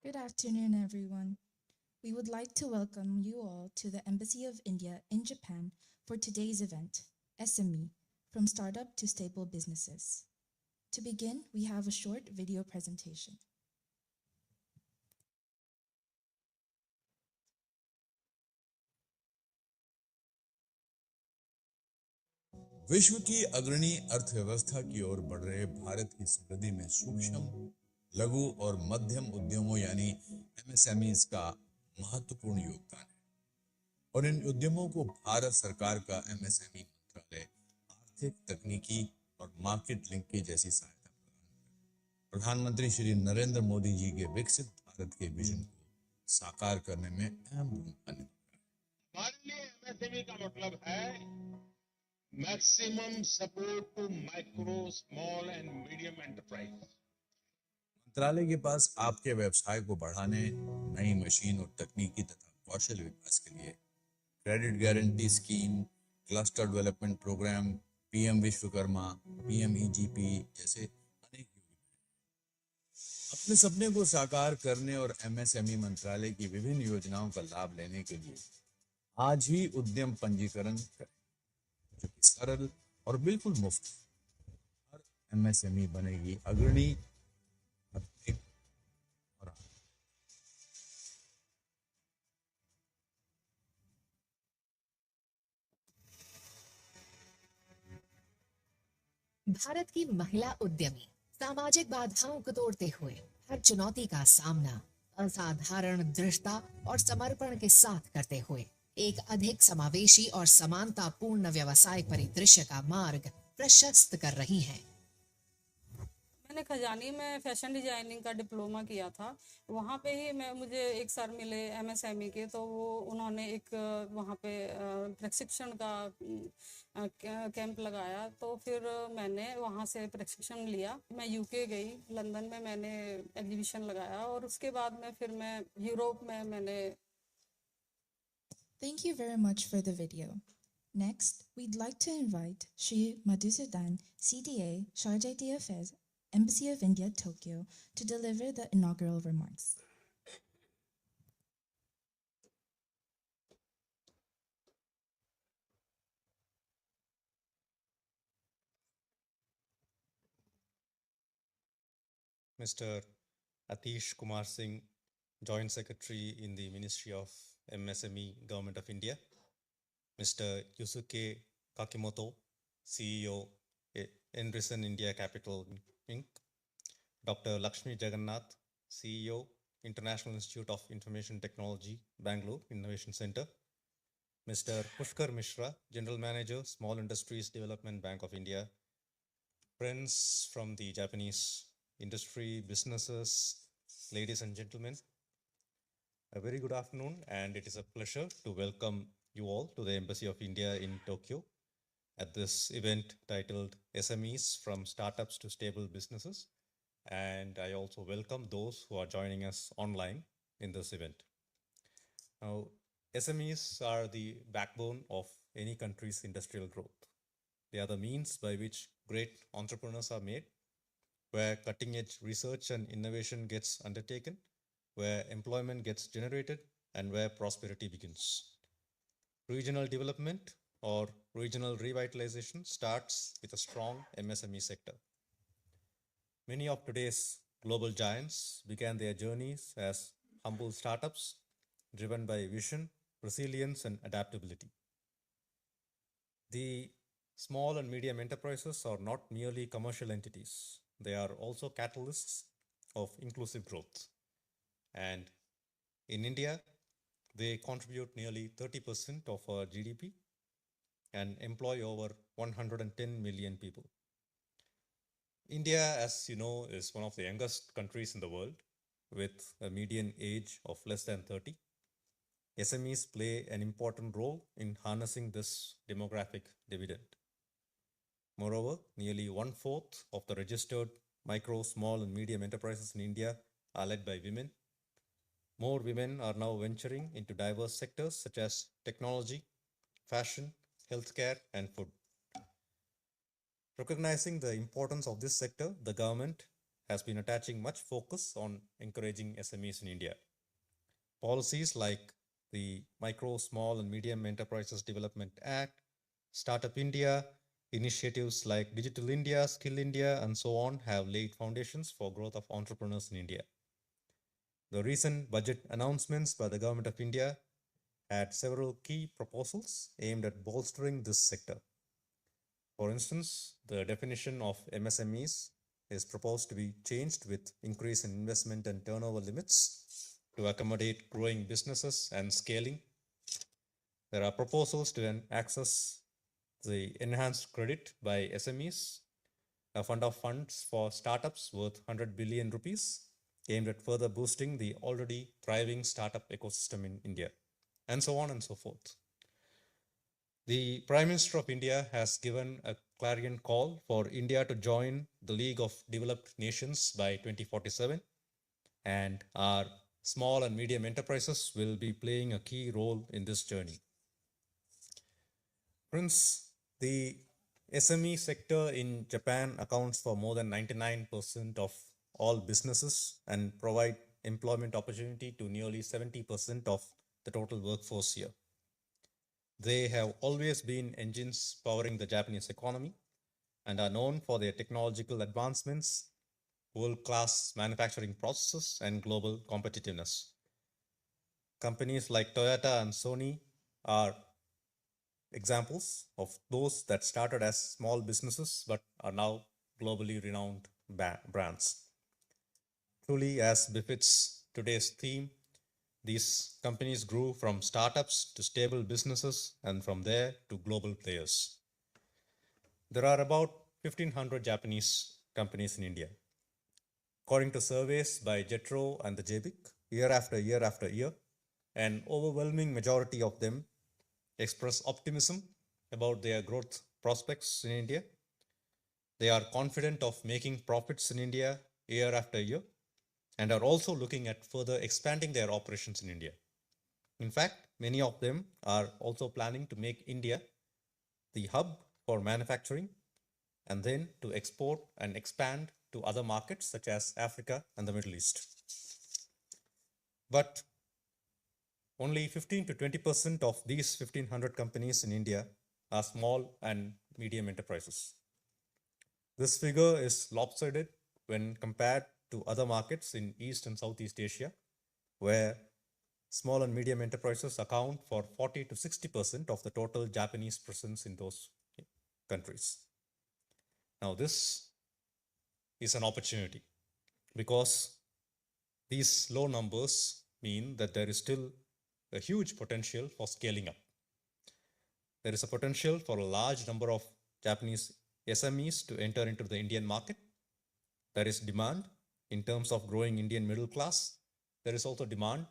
Good afternoon, everyone. We would like to welcome you all to the Embassy of India in Japan for today's event, SME, from Startup to Stable Businesses. To begin, we have a short video presentation. विश्व की अग्रणी अर्थव्यवस्था की ओर बढ़ रहे भारत की समृद्धि में सूक्ष्म, लघु और मध्यम उद्यमों यानी एमएसएमईज का महत्वपूर्ण योगदान है और इन उद्यमों को भारत सरकार का एमएसएमई मंत्रालय आर्थिक, तकनीकी और मार्केट लिंकेज जैसी सहायता प्रदान करता है। प्रधानमंत्री श्री नरेंद्र मोदी जी के विकसित भारत के विजन को साकार करने में अहम भूमिका निभाता है। हमारे लिए एमएसएमई का मतलब है maximum support to micro, small and medium enterprise. मंत्रालय के पास आपके व्यवसाय को बढ़ाने, नई मशीन और तकनीकी तथा कौशल विकास के लिए credit guarantee scheme, cluster development programme, PM Vishwakarma, PMEGP जैसे अनेक योजनाएं। अपने सपने को साकार करने और एमएसएमई मंत्रालय की विभिन्न योजनाओं का लाभ लेने के लिए आज ही उद्यम पंजीकरण करें, जो कि सरल और बिल्कुल मुफ्त है। हर एमएसएमई बनेगी अग्रणी, आधुनिक और भारत की महिला उद्यमी सामाजिक बाधाओं को तोड़ते हुए हर चुनौती का सामना असाधारण दृढ़ता और समर्पण के साथ करते हुए एक अधिक समावेशी और समानतापूर्ण व्यवसाय परिदृश्य का मार्ग प्रशस्त कर रही हैं। मैंने खजानी में फैशन डिजाइनिंग का डिप्लोमा किया था। वहाँ पे ही मुझे एक सर मिले एमएसएमई के, तो वो उन्होंने एक वहाँ पे प्रशिक्षण का कैंप लगाया। तो फिर मैंने वहाँ से प्रशिक्षण लिया। मैं यूके गई, लंदन में मैंने एग्जीबिशन लगाया और उसके बाद में फिर मैं यूरोप में मैंने Thank you very much for the video. Next, we'd like to invite Shri Madhusudan, CDA, Sharjah DFS, Embassy of India, Tokyo, to deliver the inaugural remarks. Mr. Atish Kumar Singh, Joint Secretary in the Ministry of MSME, Government of India. Mr. Yusuke Kakimoto, CEO, Enrison India Capital Inc. Dr. Lakshmi Jagannath, CEO, International Institute of Information Technology, Bangalore Innovation Center. Mr. Pushkar Mishra, General Manager, Small Industries Development Bank of India. Friends from the Japanese industry, businesses, ladies and gentlemen, a very good afternoon, and it is a pleasure to welcome you all to the Embassy of India in Tokyo at this event titled SMEs from Startups to Stable Businesses. And I also welcome those who are joining us online in this event. Now, SMEs are the backbone of any country's industrial growth. They are the means by which great entrepreneurs are made, where cutting edge research and innovation gets undertaken, where employment gets generated, and where prosperity begins. Regional development or regional revitalization starts with a strong MSME sector. Many of today's global giants began their journeys as humble startups driven by vision, resilience, and adaptability. The small and medium enterprises are not merely commercial entities, they are also catalysts of inclusive growth. And in India, they contribute nearly 30% of our GDP and employ over 110 million people. India, as you know, is one of the youngest countries in the world with a median age of less than 30. SMEs play an important role in harnessing this demographic dividend. Moreover, nearly 1/4 of the registered micro, small, and medium enterprises in India are led by women. More women are now venturing into diverse sectors such as technology, fashion, healthcare, and food. Recognizing the importance of this sector, the government has been attaching much focus on encouraging SMEs in India. Policies like the Micro, Small and Medium Enterprises Development Act, Startup India, initiatives like Digital India, Skill India, and so on have laid foundations for growth of entrepreneurs in India. The recent budget announcements by the Government of India had several key proposals aimed at bolstering this sector. For instance, the definition of MSMEs is proposed to be changed with increase in investment and turnover limits to accommodate growing businesses and scaling. There are proposals to access the enhanced credit by SMEs, a fund of funds for startups worth 100 billion rupees aimed at further boosting the already thriving startup ecosystem in India, and so on and so forth. The Prime Minister of India has given a clarion call for India to join the League of Developed Nations by 2047, and our small and medium enterprises will be playing a key role in this journey. Friends, the SME sector in Japan accounts for more than 99% of all businesses and provide employment opportunity to nearly 70% of the total workforce here. They have always been engines powering the Japanese economy and are known for their technological advancements, world-class manufacturing processes, and global competitiveness. Companies like Toyota and Sony are examples of those that started as small businesses but are now globally renowned brands. Truly, as befits today's theme, these companies grew from startups to stable businesses and from there to global players. There are about 1,500 Japanese companies in India. According to surveys by JETRO and the JBIC, year after year, an overwhelming majority of them express optimism about their growth prospects in India. They are confident of making profits in India year after year and are also looking at further expanding their operations in India. In fact, many of them are also planning to make India the hub for manufacturing and then to export and expand to other markets such as Africa and the Middle East. But only 15 to 20% of these 1,500 companies in India are small and medium enterprises. This figure is lopsided when compared to other markets in East and Southeast Asia, where small and medium enterprises account for 40 to 60% of the total Japanese presence in those countries. Now, this is an opportunity because these low numbers mean that there is still a huge potential for scaling up. There is a potential for a large number of Japanese SMEs to enter into the Indian market. There is demand in terms of growing Indian middle class. There is also demand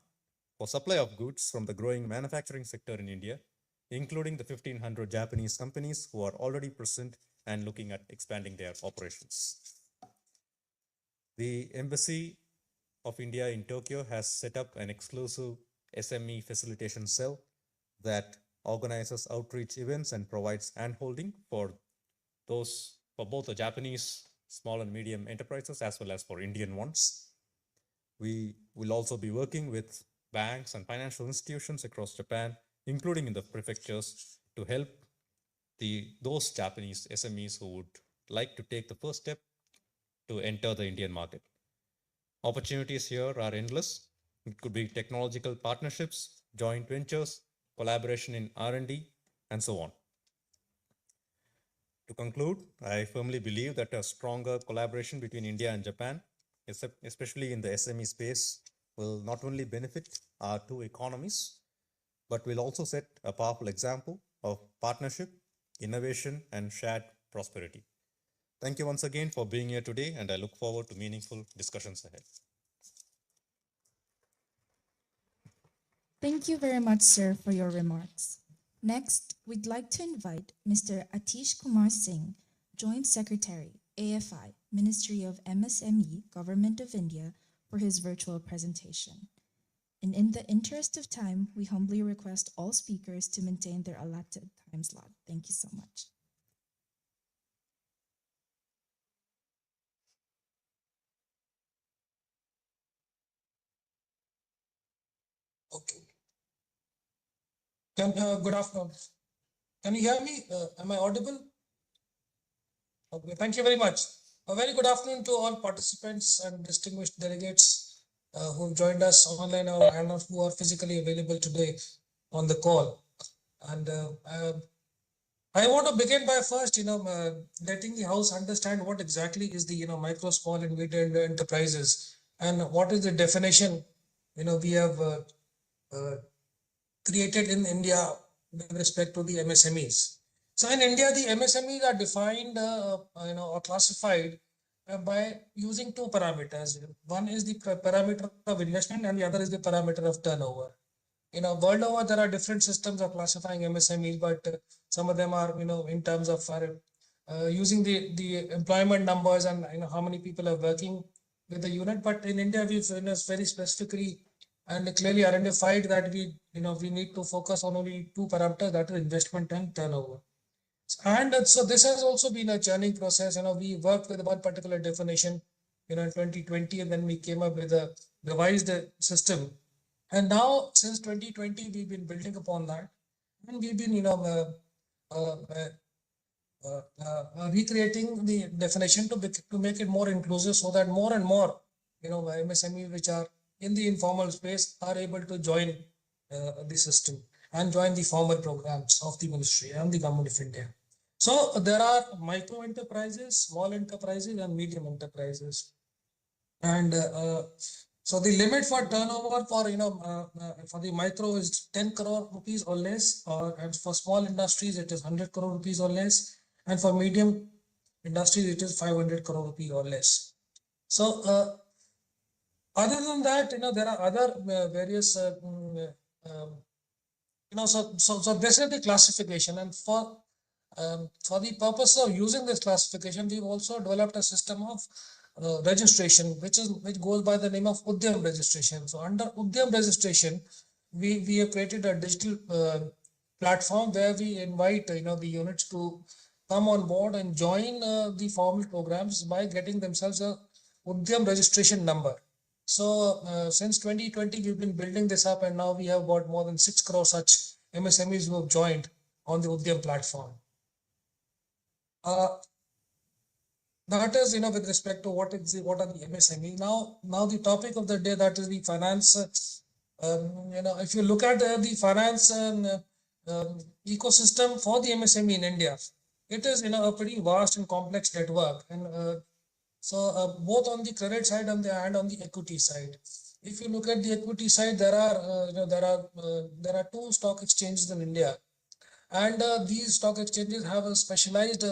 for supply of goods from the growing manufacturing sector in India, including the 1,500 Japanese companies who are already present and looking at expanding their operations. The Embassy of India in Tokyo has set up an exclusive SME facilitation cell that organizes outreach events and provides handholding for both the Japanese small and medium enterprises as well as for Indian ones. We will also be working with banks and financial institutions across Japan, including in the prefectures, to help those Japanese SMEs who would like to take the first step to enter the Indian market. Opportunities here are endless. It could be technological partnerships, joint ventures, collaboration in R&D, and so on. To conclude, I firmly believe that a stronger collaboration between India and Japan, especially in the SME space, will not only benefit our two economies, but will also set a powerful example of partnership, innovation, and shared prosperity. Thank you once again for being here today, and I look forward to meaningful discussions ahead. Thank you very much, sir, for your remarks. Next, we'd like to invite Mr. Atish Kumar Singh, Joint Secretary, AFI, Ministry of MSME, Government of India, for his virtual presentation. And in the interest of time, we humbly request all speakers to maintain their allotted time slot. Thank you so much. Okay. Good afternoon. Can you hear me? Am I audible? Okay, thank you very much. A very good afternoon to all participants and distinguished delegates who joined us online and who are physically available today on the call. And I want to begin by first, letting the House understand what exactly is the, micro, small, and medium enterprises, and what is the definition, we have created in India with respect to the MSMEs. So in India, the MSMEs are defined, or classified by using two parameters. One is the parameter of investment, and the other is the parameter of turnover. World over, there are different systems of classifying MSMEs, but some of them are, in terms of using the employment numbers and how many people are working with the unit. But in India, we've very specifically and clearly identified that we need to focus on only two parameters, that is investment and turnover. And so this has also been a churning process. We worked with one particular definition, in 2020, and then we came up with a revised system. And now, since 2020, we've been building upon that, and we've been, recreating the definition to make it more inclusive, so that more and more, MSMEs which are in the informal space are able to join the system and join the formal programs of the ministry and the government of India. So there are micro enterprises, small enterprises, and medium enterprises. And so the limit for turnover for for the micro is 10 crore rupees or less, and for small industries it is 100 crore rupees or less, and for medium industries it is 500 crore rupees or less. So other than that, there are other various so this is the classification, and for the purpose of using this classification, we've also developed a system of registration, which goes by the name of Udyam registration. So under Udyam registration, we have created a digital platform where we invite the units to come on board and join the formal programs by getting themselves a Udyam registration number. So since 2020, we've been building this up, and now we have got more than 6 crore such MSMEs who have joined on the Udyam platform. That is, with respect to what are the MSME. Now the topic of the day, that is the finance. If you look at the finance ecosystem for the MSME in India, it is a pretty vast and complex network, and so both on the credit side and on the equity side. If you look at the equity side, there are two stock exchanges in India, and these stock exchanges have a specialized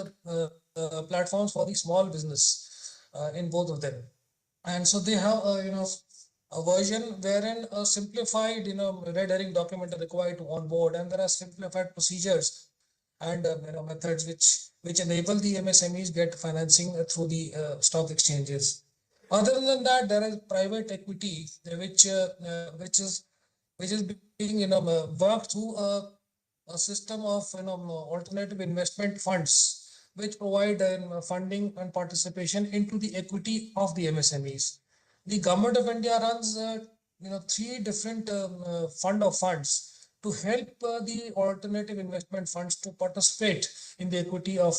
platforms for the small business in both of them. And so they have a version wherein a simplified red herring document are required to onboard, and there are simplified procedures and methods which enable the MSMEs get financing through the stock exchanges. Other than that, there is private equity, which is being worked through a system of alternative investment funds, which provide funding and participation into the equity of the MSMEs. The government of India runs three different fund of funds to help the alternative investment funds to participate in the equity of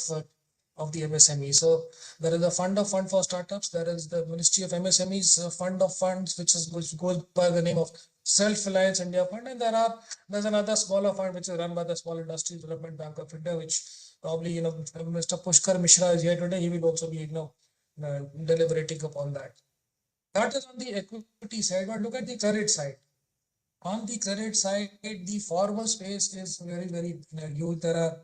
the MSME. So there is a fund of fund for startups. There is the Ministry of MSMEs fund of funds, which goes by the name of Self-Reliance India Fund, and there's another smaller fund which is run by the Small Industries Development Bank of India, which probably Mr. Pushkar Mishra is here today. He will also be deliberating upon that. That is on the equity side. But look at the credit side. On the credit side, the formal space is very huge. There are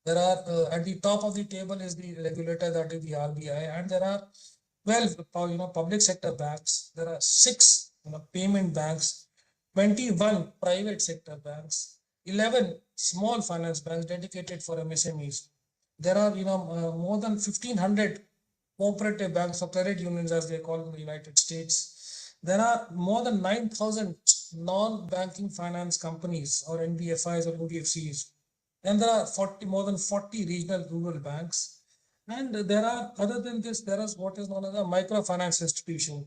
at the top of the table is the regulator, that is the RBI, and there are 12 public sector banks. There are 6 payment banks, 21 private sector banks, 11 small finance banks dedicated for MSMEs. There are more than 1,500 cooperative banks or credit unions, as they call in the United States. There are more than 9,000 non-banking finance companies, or NBFIs or NBFCs. And there are more than 40 regional rural banks. And there are, other than this, there is what is known as a microfinance institution.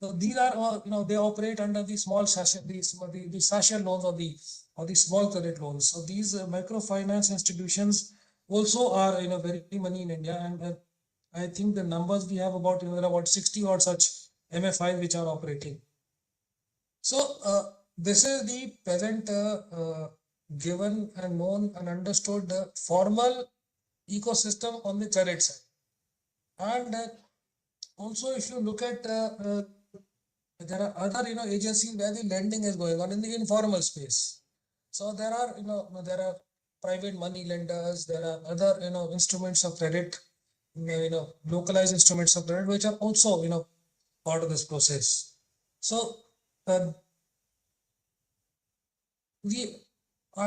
So these are all, they operate under the small sachet, the sachet loans or the small credit loans. So these microfinance institutions also are, very many in India, and I think the numbers we have about, there are about 60 or such MFIs which are operating. So this is the present given and known and understood formal ecosystem on the credit side. And also, if you look at there are other agencies where the lending is going on in the informal space. So there are there are private money lenders, there are other instruments of credit, localized instruments of credit which are also part of this process. So the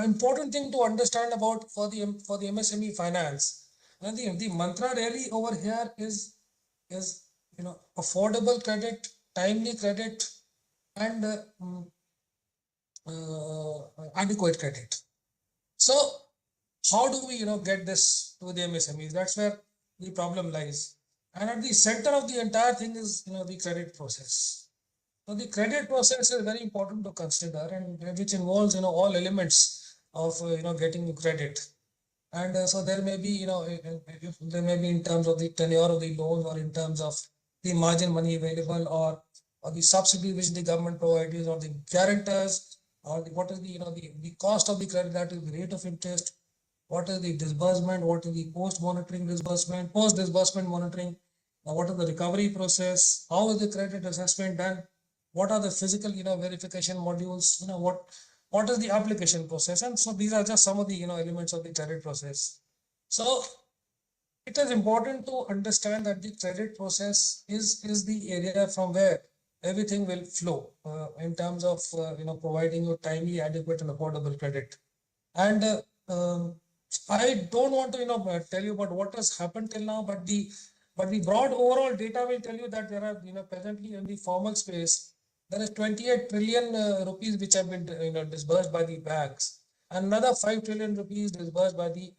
important thing to understand about for the MSME finance, and the mantra really over here is affordable credit, timely credit, and adequate credit. So how do we get this to the MSMEs? That's where the problem lies. And at the center of the entire thing is the credit process. So the credit process is very important to consider, and which involves all elements of getting credit. And so there may be there may be in terms of the tenure of the loan, or in terms of the margin money available, or the subsidy which the government provides, or the guarantors, or what is the cost of the credit, that is the rate of interest, what is the disbursement, what is the post disbursement monitoring, what is the recovery process, how is the credit assessment done, what are the physical verification modules, what is the application process. And so these are just some of the elements of the credit process. So it is important to understand that the credit process is the area from where everything will flow in terms of providing you timely, adequate, and affordable credit. And I don't want to tell you about what has happened till now, but the broad overall data will tell you that there are presently in the formal space there is 28 trillion rupees which have been disbursed by the banks, and another 5 trillion rupees disbursed by the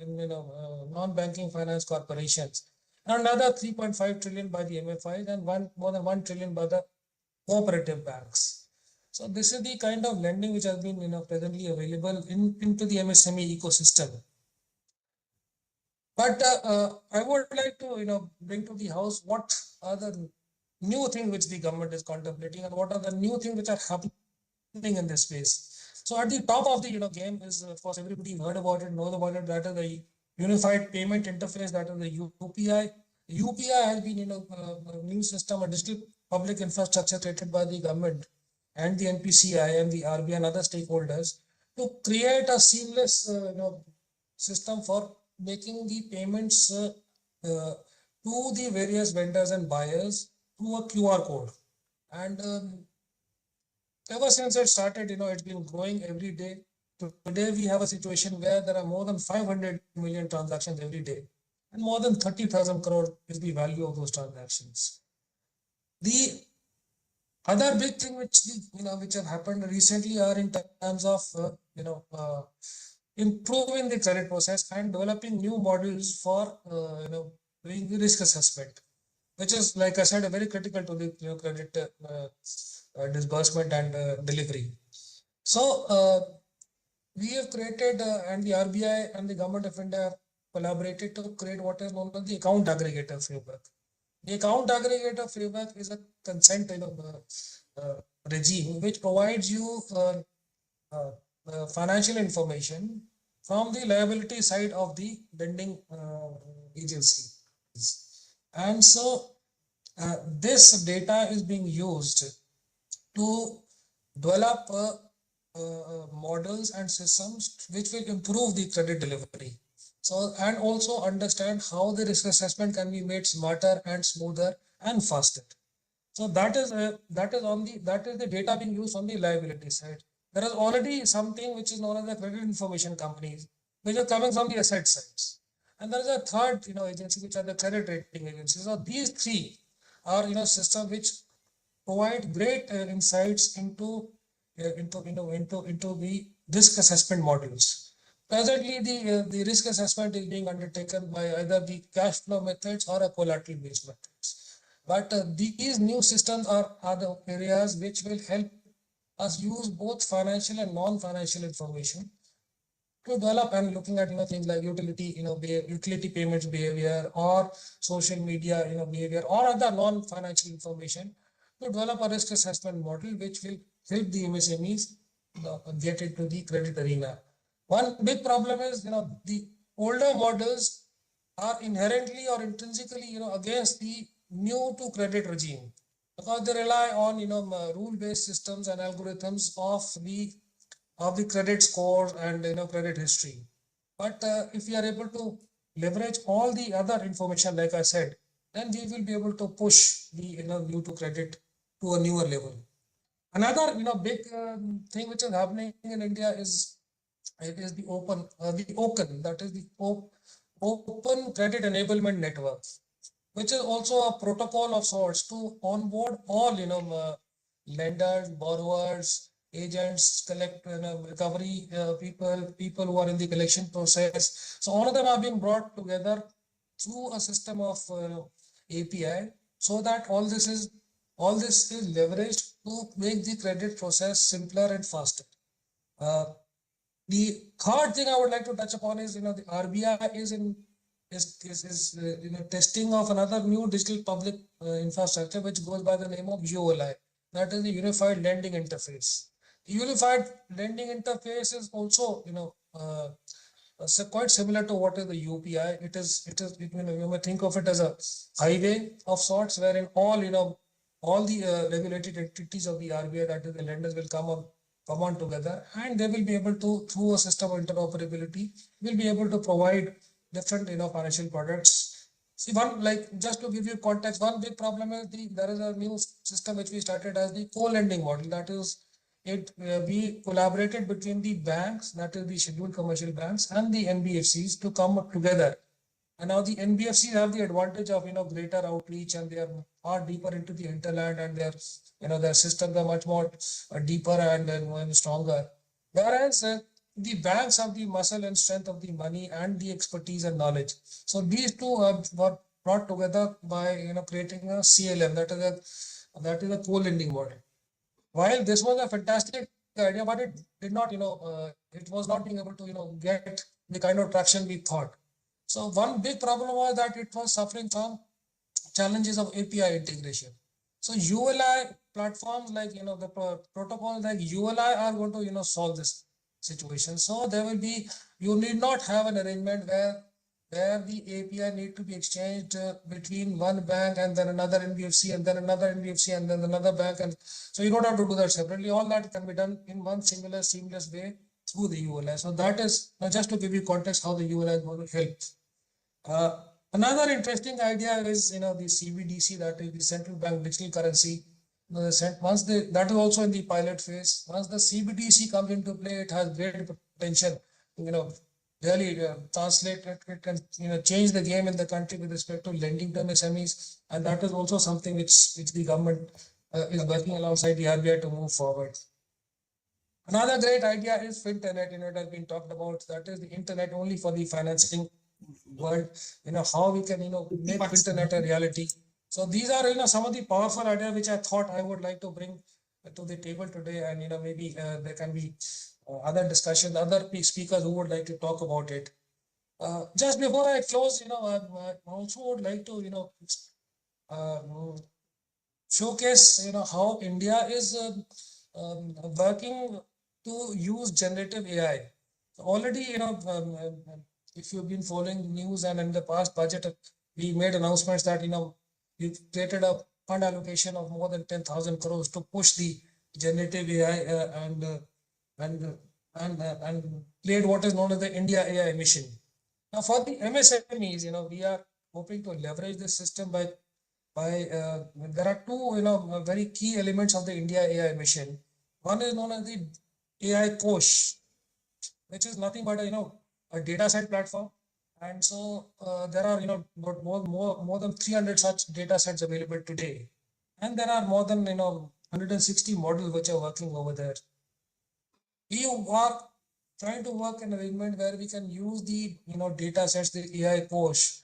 non-banking finance corporations, and another 3.5 trillion by the MFIs, and more than 1 trillion by the cooperative banks. So this is the kind of lending which has been presently available into the MSME ecosystem. But I would like to bring to the house what are the new things which the government is contemplating, and what are the new things which are happening in this space. So at the top of the game is, of course, everybody heard about it, knows about it. That is the unified payment interface, that is the UPI. UPI has been a new system, a digital public infrastructure created by the government and the NPCI and the RBI and other stakeholders to create a seamless system for making the payments to the various vendors and buyers through a QR code. And ever since it started, it's been growing every day. Today we have a situation where there are more than 500 million transactions every day, and more than 30,000 crore is the value of those transactions. The other big thing which which have happened recently are in terms of improving the credit process and developing new models for doing the risk assessment, which is, like I said, very critical to the credit disbursement and delivery. So we have created and the RBI and the Government of India have collaborated to create what is known as the account aggregator framework. The account aggregator framework is a consent regime which provides you financial information from the liability side of the lending agency. And so this data is being used to develop models and systems which will improve the credit delivery. So, and also understand how the risk assessment can be made smarter and smoother and faster. So that is the data being used on the liability side. There is already something which is known as the credit information companies, which are coming from the asset sides. And there is a third agency, which are the credit rating agencies. So these three are systems which provide great insights into the risk assessment modules. Presently, the risk assessment is being undertaken by either the cash flow methods or a collateral based methods. But these new systems are the areas which will help us use both financial and non-financial information to develop, and looking at things like utility payments behavior or social media behavior or other non-financial information, to develop a risk assessment model which will help the MSMEs get into the credit arena. One big problem is the older models are inherently or intrinsically against the new to credit regime, because they rely on rule-based systems and algorithms of the credit score and credit history. But if we are able to leverage all the other information, like I said, then we will be able to push the new to credit to a newer level. Another big thing which is happening in India is the OCEN, that is the Open Credit Enablement Network, which is also a protocol of sorts to onboard all lenders, borrowers, agents, recovery people who are in the collection process. So all of them are being brought together through a system of API, so that all this is leveraged to make the credit process simpler and faster. The third thing I would like to touch upon is the RBI is testing of another new digital public infrastructure which goes by the name of ULI, that is the Unified Lending Interface. The Unified Lending Interface is also so quite similar to what is the UPI. It is you may think of it as a highway of sorts, wherein all the regulated entities of the RBI, that is the lenders, will come on together, and they will be able to, through a system of interoperability, will be able to provide different financial products. See, just to give you context, one big problem is there is a new system which we started as the co-lending model. That is, we collaborated between the banks, that is the scheduled commercial banks, and the NBFCs to come together. And now the NBFCs have the advantage of greater outreach, and they are far deeper into the hinterland, and their systems are much more deeper and stronger. Whereas the banks have the muscle and strength of the money and the expertise and knowledge. So these two were brought together by creating a CLM, that is a co-lending model. While this was a fantastic idea, but it did not, it was not being able to get the kind of traction we thought. So one big problem was that it was suffering from challenges of API integration. So ULI platforms like the protocols like ULI are going to solve this situation. So there will be, you need not have an arrangement where the API need to be exchanged between one bank and then another NBFC and then another NBFC and then another bank, and so you don't have to do that separately. All that can be done in one singular seamless way through the ULI. So that is just to give you context how the ULI is going to help. Another interesting idea is the CBDC, that is the central bank digital currency. That is also in the pilot phase. Once the CBDC comes into play, it has great potential to really translate it. It can change the game in the country with respect to lending to MSMEs, and that is also something which the government is working alongside the RBI to move forward. Another great idea is Finternet. It has been talked about. That is the internet only for the financing world. How we can make Finternet a reality. So these are some of the powerful ideas which I thought I would like to bring to the table today, and maybe there can be other discussions, other speakers who would like to talk about it. Just before I close, I also would like to showcase how India is working to use generative AI. Already, if you've been following news, and in the past budget, we made announcements that we created a fund allocation of more than 10,000 crores to push the generative AI and create what is known as the India AI mission. Now, for the MSMEs, we are hoping to leverage this system by there are two very key elements of the India AI mission. One is known as the AI Kosh, which is nothing but a data set platform, and so there are more than 300 such data sets available today, and there are more than 160 models which are working over there. We are trying to work an arrangement where we can use the data sets, the AI Kosh,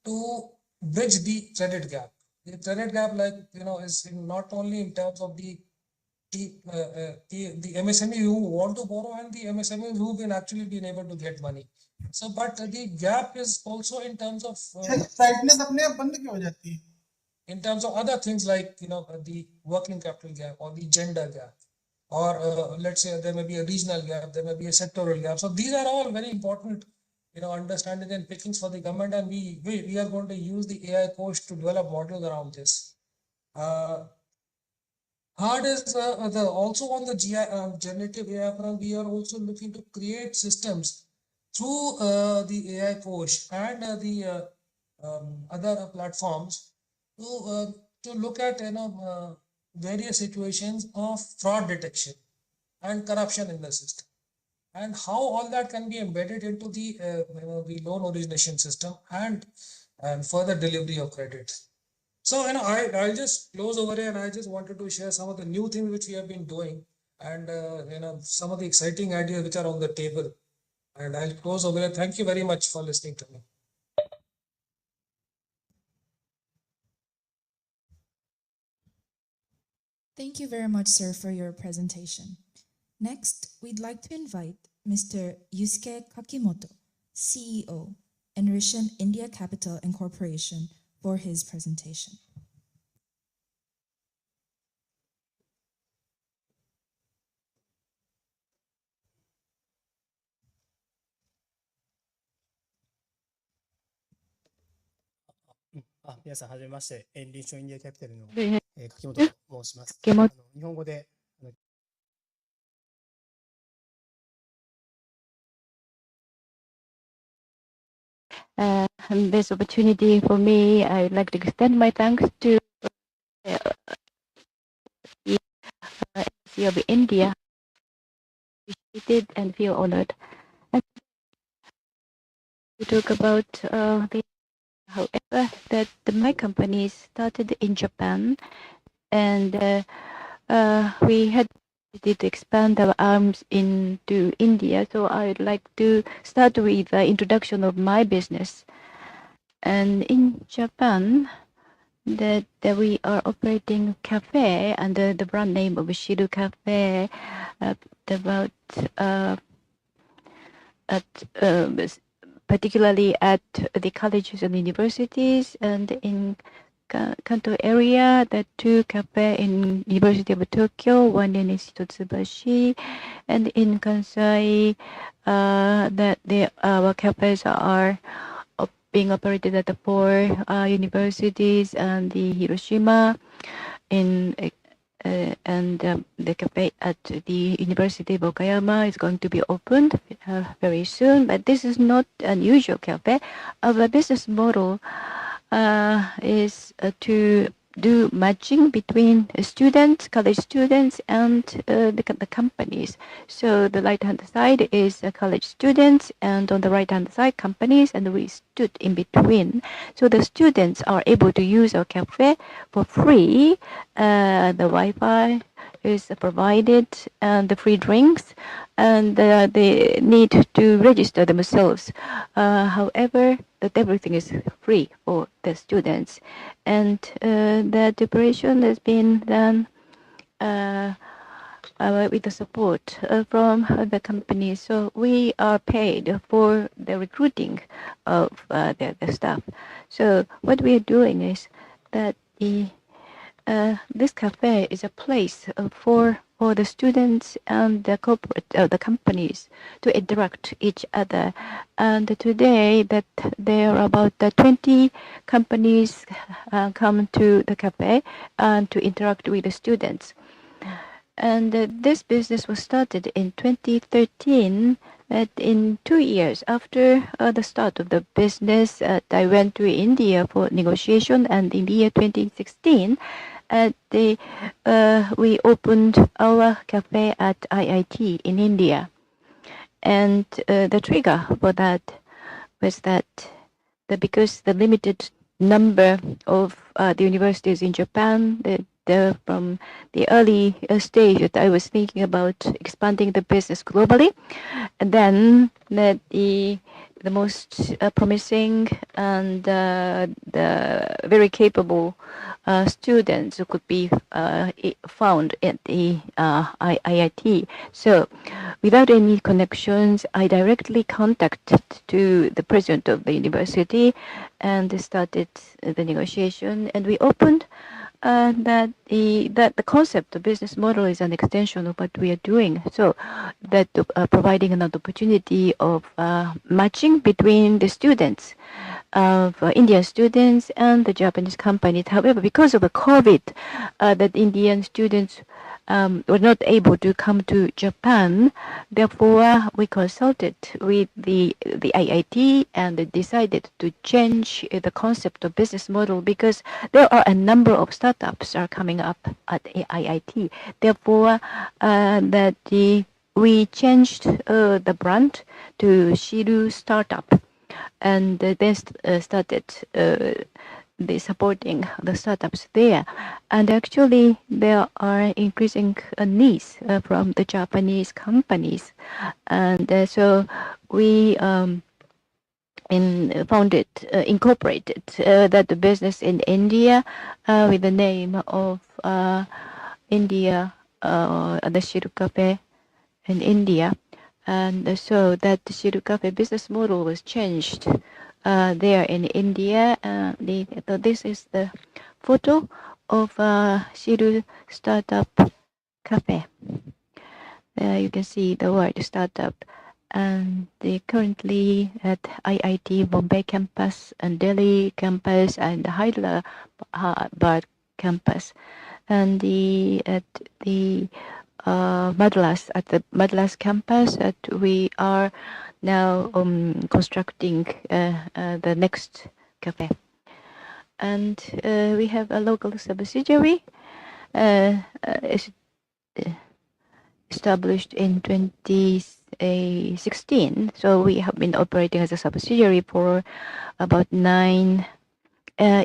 to bridge the credit gap. the credit gap, like, is not only in terms of the MSME who want to borrow and the MSME who been actually been able to get money. So, but the gap is also in terms of brightness अपने आप बंद क्यों हो जाती है? in terms of other things like the working capital gap or the gender gap, or let's say there may be a regional gap, there may be a sectoral gap. So these are all very important, understanding and pickings for the government, and we are going to use the AI coach to develop models around this. Hard is also on the generative AI front. We are also looking to create systems through the AI coach and the other platforms to look at various situations of fraud detection and corruption in the system, and how all that can be embedded into the the loan origination system and further delivery of credit. So I'll just close over here, and I just wanted to share some of the new things which we have been doing, and some of the exciting ideas which are on the table. And I'll close over here. Thank you very much for listening to me. Thank you very much, sir, for your presentation. Next, we'd like to invite Mr. Yusuke Kakimoto, CEO, Enrichon India Capital Incorporation, for his presentation. Yes, はじめまして、エンリーションインディアキャピタルの、で柿本と申します。柿本日本語で、this opportunity for me, I would like to extend my thanks to the Embassy of India. Appreciated and feel honored. And to talk about however, that my company started in Japan, and we had to expand our arms into India. So I would like to start with the introduction of my business. And in Japan, that we are operating cafe under the brand name of Shiru Cafe, particularly at the colleges and universities, and in Kanto area, the two cafe in University of Tokyo, one in Hitotsubashi, and in Kansai, that our cafes are being operated at the 4 universities and the Hiroshima and the cafe at the University of Okayama is going to be opened very soon. But this is not an usual cafe. Our business model is to do matching between students, college students, and the companies. So the right-hand side is college students, and on the right-hand side, companies, and we stood in between. So the students are able to use our cafe for free. The Wi-Fi is provided, and the free drinks, and they need to register themselves. However, that everything is free for the students, and that operation has been done with the support from the company. So we are paid for the recruiting of the staff. So what we are doing is that this cafe is a place for the students and the corporate, the companies to interact each other. And today, that there are about 20 companies come to the cafe and to interact with the students. And this business was started in 2013. But in 2 years after the start of the business, I went to India for negotiation, and in the year 2016, we opened our cafe at IIT in India. And the trigger for that was that because the limited number of the universities in Japan, from the early stage that I was thinking about expanding the business globally, and then the most promising and the very capable students who could be found at the IIT. So, without any connections, I directly contacted to the president of the university and started the negotiation, and we opened that the concept, the business model is an extension of what we are doing. So that providing an opportunity of matching between the students of Indian students and the Japanese companies. However, because of the COVID, that Indian students were not able to come to Japan. Therefore, we consulted with the IIT and decided to change the concept of business model because there are a number of startups are coming up at IIT. Therefore, we changed the brand to Shiru Startup, and then started the supporting the startups there. And actually, there are increasing needs from the Japanese companies, and so we incorporated that business in India with the name of India, the Shiru Cafe in India. And so that Shiru Cafe business model was changed there in India. So this is the photo of Shiru Startup Cafe. You can see the word startup. And they currently at IIT Bombay campus and Delhi campus and Hyderabad campus, and at the Madras campus that we are now constructing the next cafe. And we have a local subsidiary established in 2016. So we have been operating as a subsidiary for about 9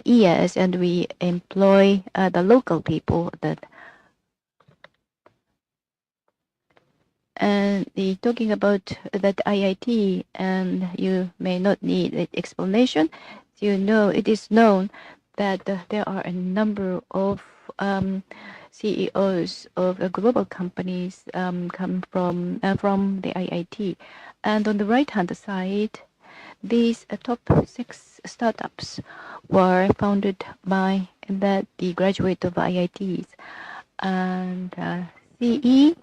years, and we employ the local people that. And talking about that IIT, and you may not need an explanation. You know, it is known that there are a number of CEOs of global companies come from the IIT. And on the right-hand side, these top 6 startups were founded by the graduate of IITs. And CE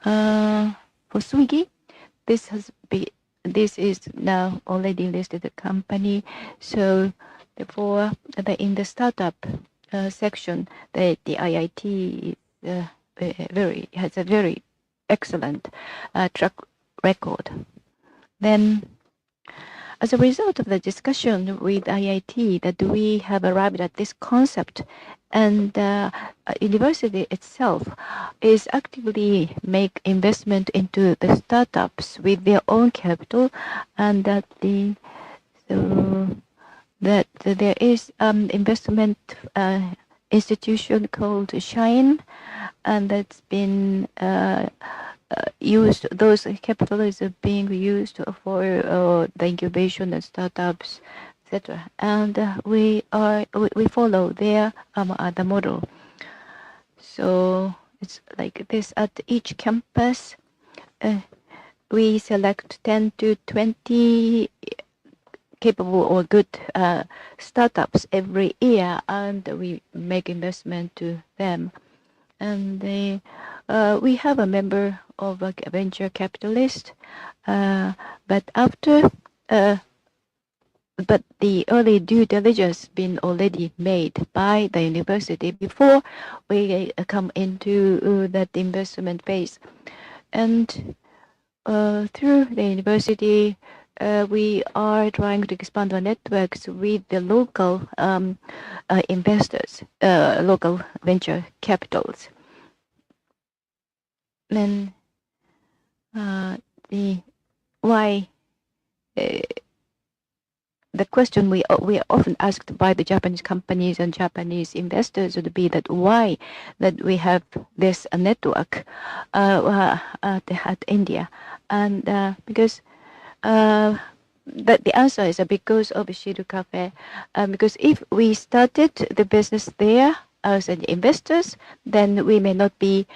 for Swiggy, this is now already listed company. So therefore, in the startup section, the IIT has a very excellent track record. Then, as a result of the discussion with IIT, that we have arrived at this concept, and university itself is actively make investment into the startups with their own capital, and that there is investment institution called Shine, and that's been used. Those capitals are being used for the incubation of startups, etc. And we follow their the model. So it's like this at each campus. We select 10 to 20 capable or good startups every year, and we make investment to them. And we have a member of a venture capitalist, but after but the early due diligence been already made by the university before we come into that investment phase. And through the university, we are trying to expand our networks with the local investors, local venture capitals. Then the why the question we are often asked by the Japanese companies and Japanese investors would be that why that we have this network at India, and because the answer is because of Shiru Cafe. Because if we started the business there as an investors, then we may not be,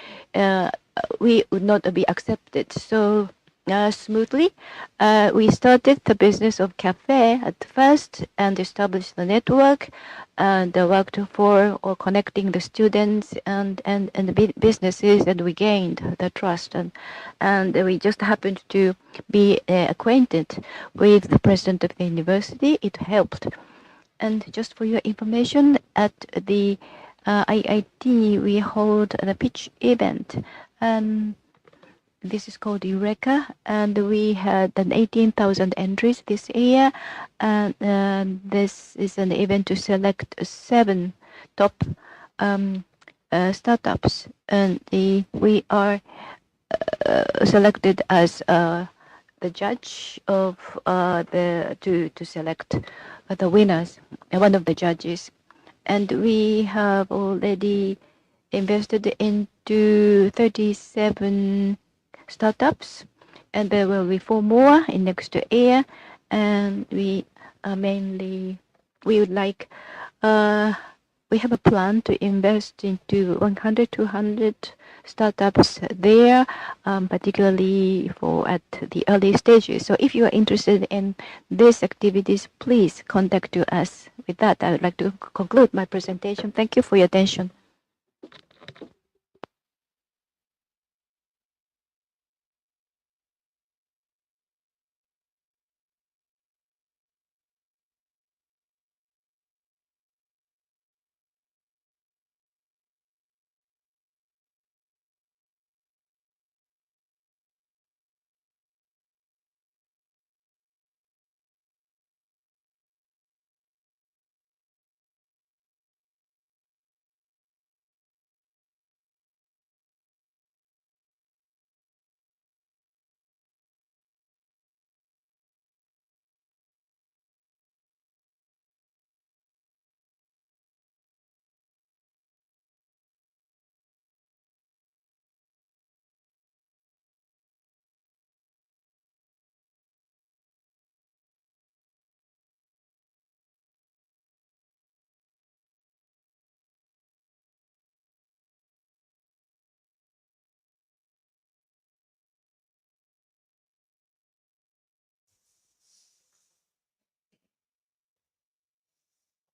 we would not be accepted so smoothly. We started the business of cafe at first and established the network and worked for or connecting the students and the businesses, and we gained the trust, and we just happened to be acquainted with the president of the university. It helped. And just for your information, at the IIT, we hold the pitch event. This is called Eureka, and we had 18,000 entries this year. And this is an event to select 7 top startups, and we are selected as the judge of to select the winners, one of the judges, and we have already invested into 37 startups, and there will be 4 more in next year, and we would like we have a plan to invest into 100, 200 startups there, particularly for at the early stages. So if you are interested in these activities, please contact us. With that, I would like to conclude my presentation. Thank you for your attention.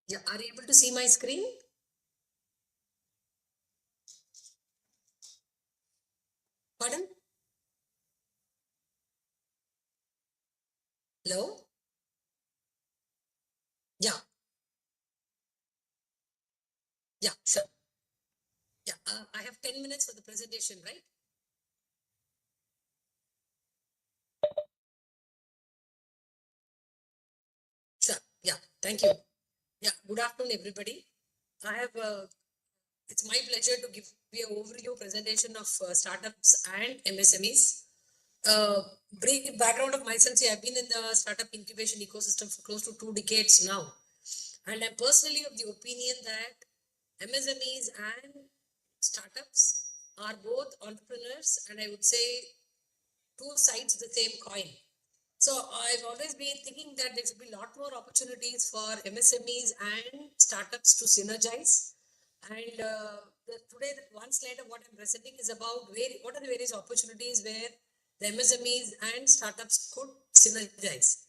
Yeah, are you able to see my screen? Pardon? Hello? Yeah, yeah, sure. Yeah, I have 10 minutes for the presentation, right? Sure. Yeah, thank you. Yeah, good afternoon, everybody. I have, it's my pleasure to give you an overview presentation of startups and MSMEs. Brief background of myself, see, I've been in the startup incubation ecosystem for close to 2 decades now. And I'm personally of the opinion that MSMEs and startups are both entrepreneurs, and I would say 2 sides of the same coin. So I've always been thinking that there should be a lot more opportunities for MSMEs and startups to synergize. And today, one slide of what I'm presenting is about what are the various opportunities where the MSMEs and startups could synergize.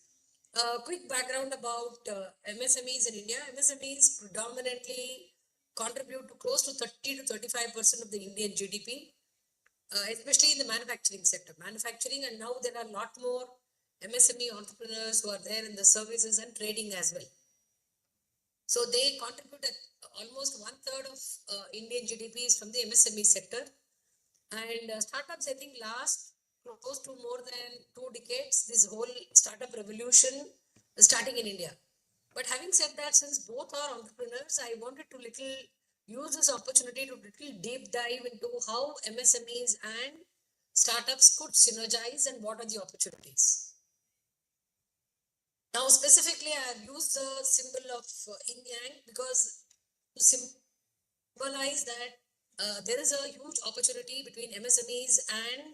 Quick background about MSMEs in India. MSMEs predominantly contribute to close to 30 to 35% of the Indian GDP, especially in the manufacturing sector. Manufacturing, and now there are a lot more MSME entrepreneurs who are there in the services and trading as well. So they contribute almost 1/3 of Indian GDP is from the MSME sector. And startups, I think, last close to more than 2 decades, this whole startup revolution is starting in India. But having said that, since both are entrepreneurs, I wanted to use this opportunity to little deep dive into how MSMEs and startups could synergize and what are the opportunities. Now, specifically, I have used the symbol of yin yang because to symbolize that there is a huge opportunity between MSMEs and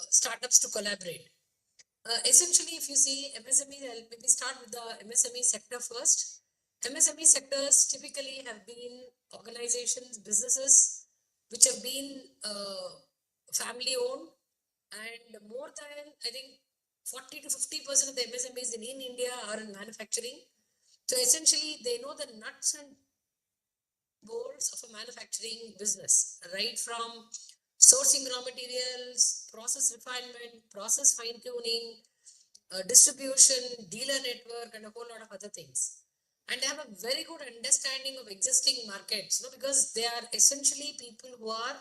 startups to collaborate. Essentially, if you see MSME, I'll maybe start with the MSME sector first. MSME sectors typically have been organizations, businesses, which have been family owned, and more than, I think, 40 to 50% of the MSMEs in India are in manufacturing. So essentially, they know the nuts and bolts of a manufacturing business, right from sourcing raw materials, process refinement, process fine tuning, distribution, dealer network, and a whole lot of other things. And they have a very good understanding of existing markets, because they are essentially people who are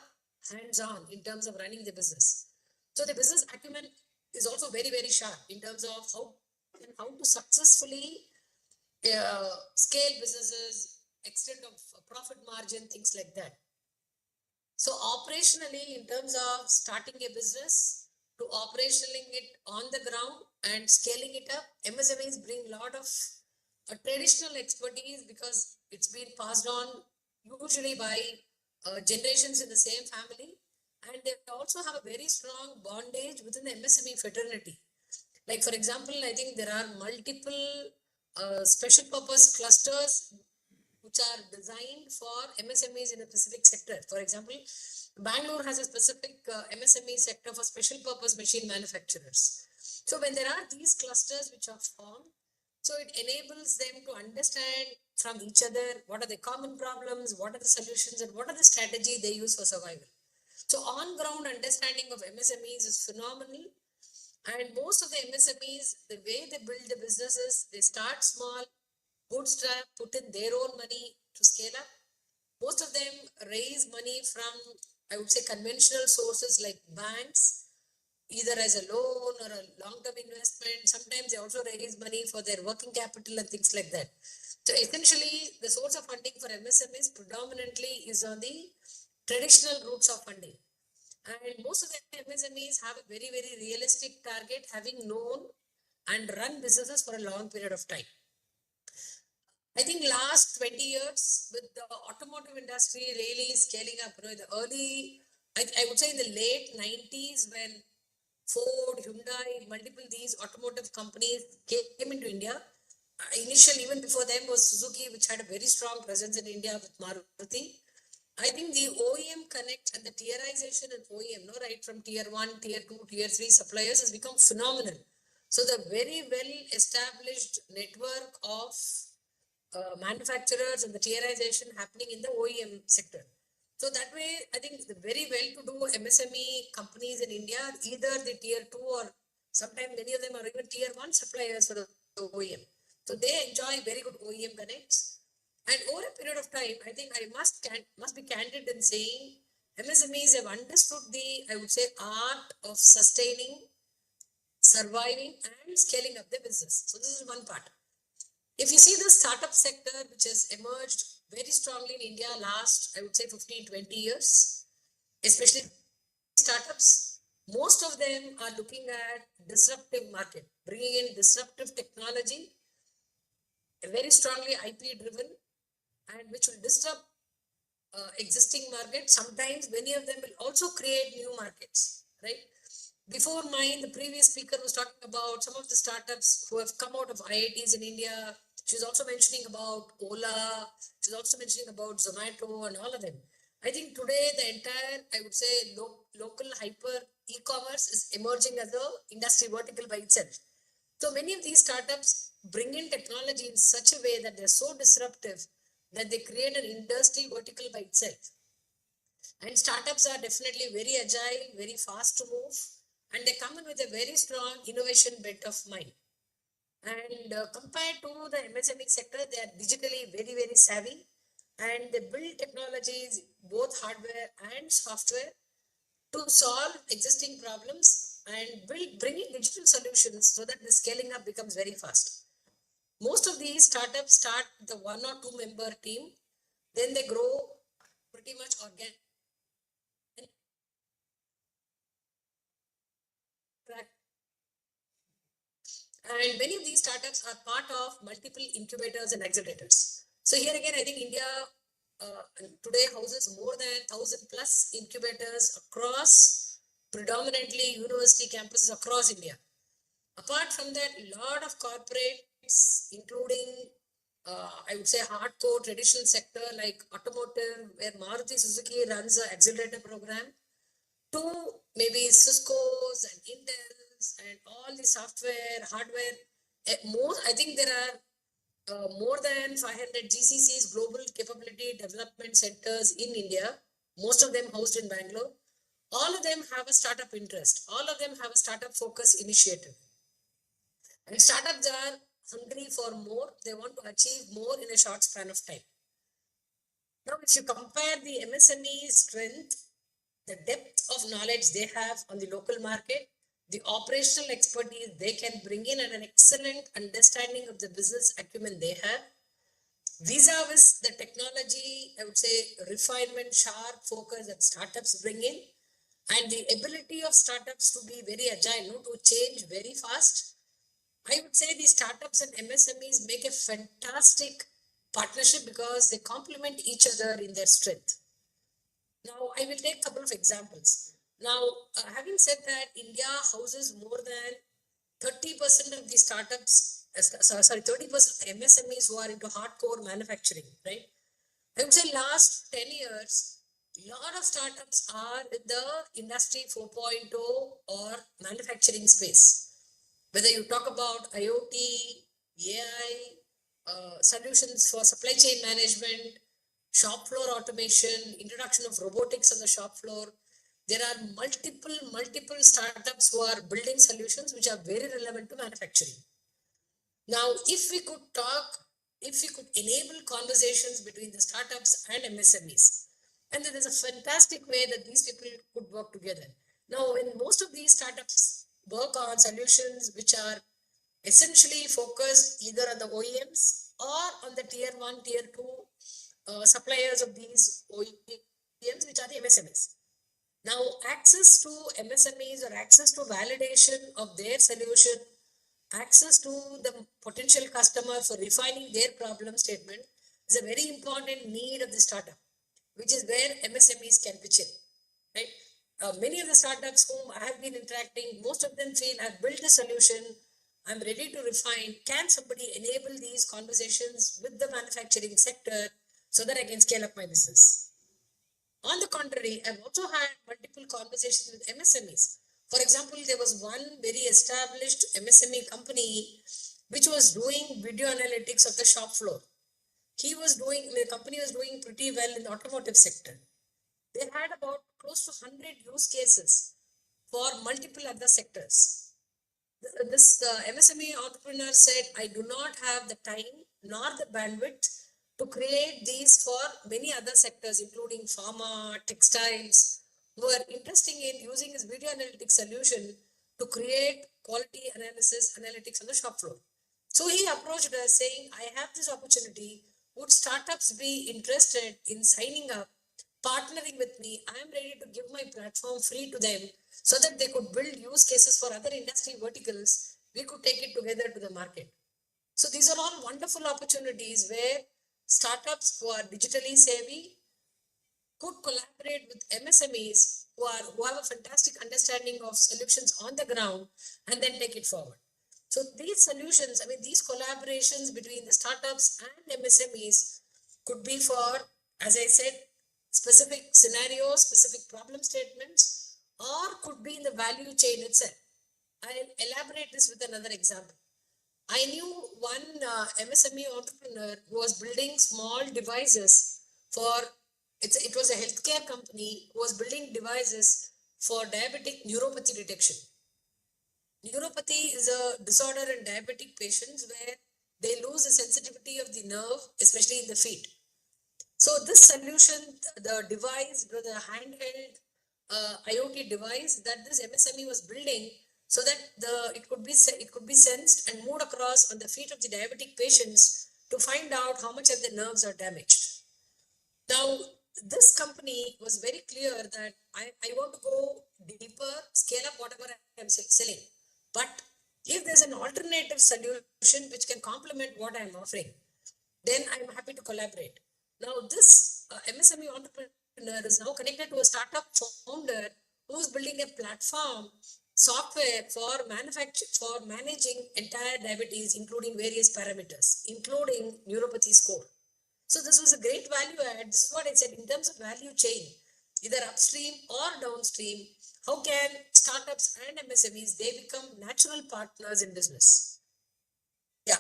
hands-on in terms of running the business. So the business acumen is also very, very sharp in terms of how to successfully scale businesses, extent of profit margin, things like that. So operationally, in terms of starting a business to operationalizing it on the ground and scaling it up, MSMEs bring a lot of traditional expertise because it's been passed on usually by generations in the same family. And they also have a very strong bondage within the MSME fraternity. Like, for example, I think there are multiple special purpose clusters which are designed for MSMEs in a specific sector. For example, Bangalore has a specific MSME sector for special purpose machine manufacturers. So when there are these clusters which are formed, so it enables them to understand from each other what are the common problems, what are the solutions, and what are the strategy they use for survival. So on ground understanding of MSMEs is phenomenal. And most of the MSMEs, the way they build the businesses, they start small, bootstrap, put in their own money to scale up. Most of them raise money from, I would say, conventional sources like banks, either as a loan or a long-term investment. Sometimes they also raise money for their working capital and things like that. So essentially, the source of funding for MSMEs predominantly is on the traditional routes of funding. And most of the MSMEs have a very, very realistic target, having known and run businesses for a long period of time. I think last 20 years with the automotive industry really scaling up, the early, I would say in the late 90s when Ford, Hyundai, multiple these automotive companies came into India. Initially, even before them was Suzuki, which had a very strong presence in India with Maruti. I think the OEM connect and the tierization in OEM, right, from tier 1, tier 2, tier 3 suppliers has become phenomenal. So the very well established network of manufacturers and the tierization happening in the OEM sector. So that way, I think the very well-to-do MSME companies in India, either the tier 2 or sometimes many of them are even tier 1 suppliers for the OEM. So they enjoy very good OEM connects. And over a period of time, I think I must be candid in saying MSMEs have understood the, I would say, art of sustaining, surviving, and scaling up the business. So this is one part. If you see the startup sector, which has emerged very strongly in India last, I would say 15, 20 years, especially startups, most of them are looking at disruptive market, bringing in disruptive technology, very strongly IP driven, and which will disrupt existing markets. Sometimes many of them will also create new markets, right? Before mine, the previous speaker was talking about some of the startups who have come out of IITs in India. She's also mentioning about Ola. She's also mentioning about Zomato and all of them. I think today the entire, I would say, local hyper e-commerce is emerging as a industry vertical by itself. So many of these startups bring in technology in such a way that they're so disruptive that they create an industry vertical by itself. And startups are definitely very agile, very fast to move, and they come in with a very strong innovation bent of mind. And compared to the MSME sector, they are digitally very, very savvy, and they build technologies, both hardware and software, to solve existing problems and bringing digital solutions so that the scaling up becomes very fast. Most of these startups start with a 1 or 2 member team, then they grow pretty much organic. And many of these startups are part of multiple incubators and accelerators. So here again, I think India today houses more than 1,000 plus incubators across predominantly university campuses across India. Apart from that, a lot of corporates, including I would say hardcore traditional sector like automotive, where Maruti Suzuki runs an accelerator program, to maybe Cisco's and Intel's and all the software, hardware. I think there are more than 500 GCCs, Global Capability Development Centers in India, most of them housed in Bangalore. All of them have a startup interest. All of them have a startup focus initiative. And startups are hungry for more. They want to achieve more in a short span of time. Now, if you compare the MSME strength, the depth of knowledge they have on the local market, the operational expertise they can bring in, and an excellent understanding of the business acumen they have, vis-a-vis the technology, I would say refinement, sharp focus that startups bring in, and the ability of startups to be very agile, to change very fast. I would say the startups and MSMEs make a fantastic partnership because they complement each other in their strength. Now, I will take a couple of examples. Now, having said that, India houses more than 30% of the startups, 30% of MSMEs who are into hardcore manufacturing, right? I would say last 10 years, a lot of startups are in the industry 4.0 or manufacturing space. Whether you talk about IoT, AI, solutions for supply chain management, shop floor automation, introduction of robotics on the shop floor, there are multiple startups who are building solutions which are very relevant to manufacturing. Now, if we could enable conversations between the startups and MSMEs, and then there's a fantastic way that these people could work together. Now, when most of these startups work on solutions which are essentially focused either on the OEMs or on the tier 1, tier 2 suppliers of these OEMs, which are the MSMEs. Now, access to MSMEs or access to validation of their solution, access to the potential customer for refining their problem statement is a very important need of the startup, which is where MSMEs can pitch in, right? Many of the startups whom I have been interacting, most of them feel I've built a solution, I'm ready to refine. Can somebody enable these conversations with the manufacturing sector so that I can scale up my business? On the contrary, I've also had multiple conversations with MSMEs. For example, there was one very established MSME company which was doing video analytics of the shop floor. The company was doing pretty well in the automotive sector. They had about close to 100 use cases for multiple other sectors. This MSME entrepreneur said, I do not have the time nor the bandwidth to create these for many other sectors, including pharma, textiles, who are interested in using his video analytics solution to create quality analytics on the shop floor. So he approached us saying, I have this opportunity. Would startups be interested in signing up, partnering with me? I am ready to give my platform free to them so that they could build use cases for other industry verticals. We could take it together to the market. So these are all wonderful opportunities where startups who are digitally savvy could collaborate with MSMEs who have a fantastic understanding of solutions on the ground and then take it forward. So these solutions, these collaborations between the startups and MSMEs could be for, as I said, specific scenarios, specific problem statements, or could be in the value chain itself. I'll elaborate this with another example. I knew one MSME entrepreneur who was building small devices for, it was a healthcare company who was building devices for diabetic neuropathy detection. Neuropathy is a disorder in diabetic patients where they lose the sensitivity of the nerve, especially in the feet. So this solution, the device, the handheld IoT device that this MSME was building, so that it could be sensed and moved across on the feet of the diabetic patients to find out how much of the nerves are damaged. Now, this company was very clear that I want to go deeper, scale up whatever I'm selling. But If there's an alternative solution which can complement what I'm offering, then I'm happy to collaborate. Now, this MSME entrepreneur is now connected to a startup founder who's building a platform software for managing entire diabetes, including various parameters, including neuropathy score. So this was a great value add. This is what I said in terms of value chain, either upstream or downstream. How can startups and MSMEs they become natural partners in business? Yeah,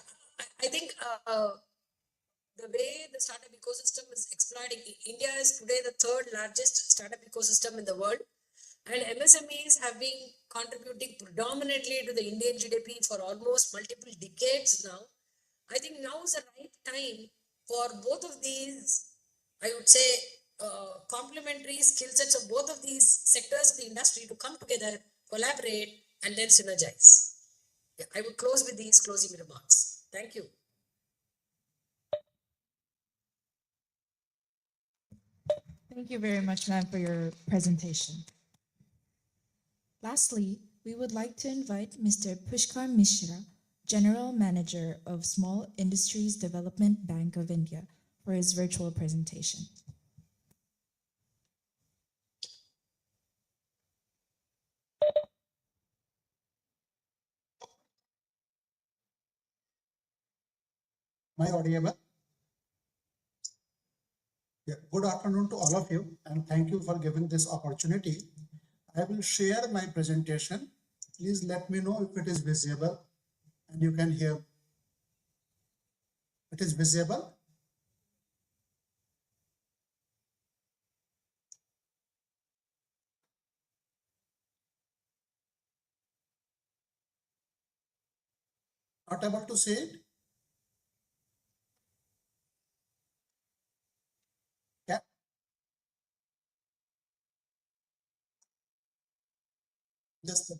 I think the way the startup ecosystem is exploiting, India is today the third largest startup ecosystem in the world, and MSMEs have been contributing predominantly to the Indian GDP for almost multiple decades now. I think now is the right time for both of these, I would say, complementary skill sets of both of these sectors of the industry to come together, collaborate, and then synergize. Yeah, I would close with these closing remarks. Thank you. Thank you very much, ma'am, for your presentation. Lastly, we would like to invite Mr. Pushkar Mishra, General Manager of Small Industries Development Bank of India, for his virtual presentation. Am I audible? Yeah. Good afternoon to all of you, and thank you for giving this opportunity. I will share my presentation. Please let me know if it is visible and you can hear. It is visible. Not able to see it? Yeah. Just a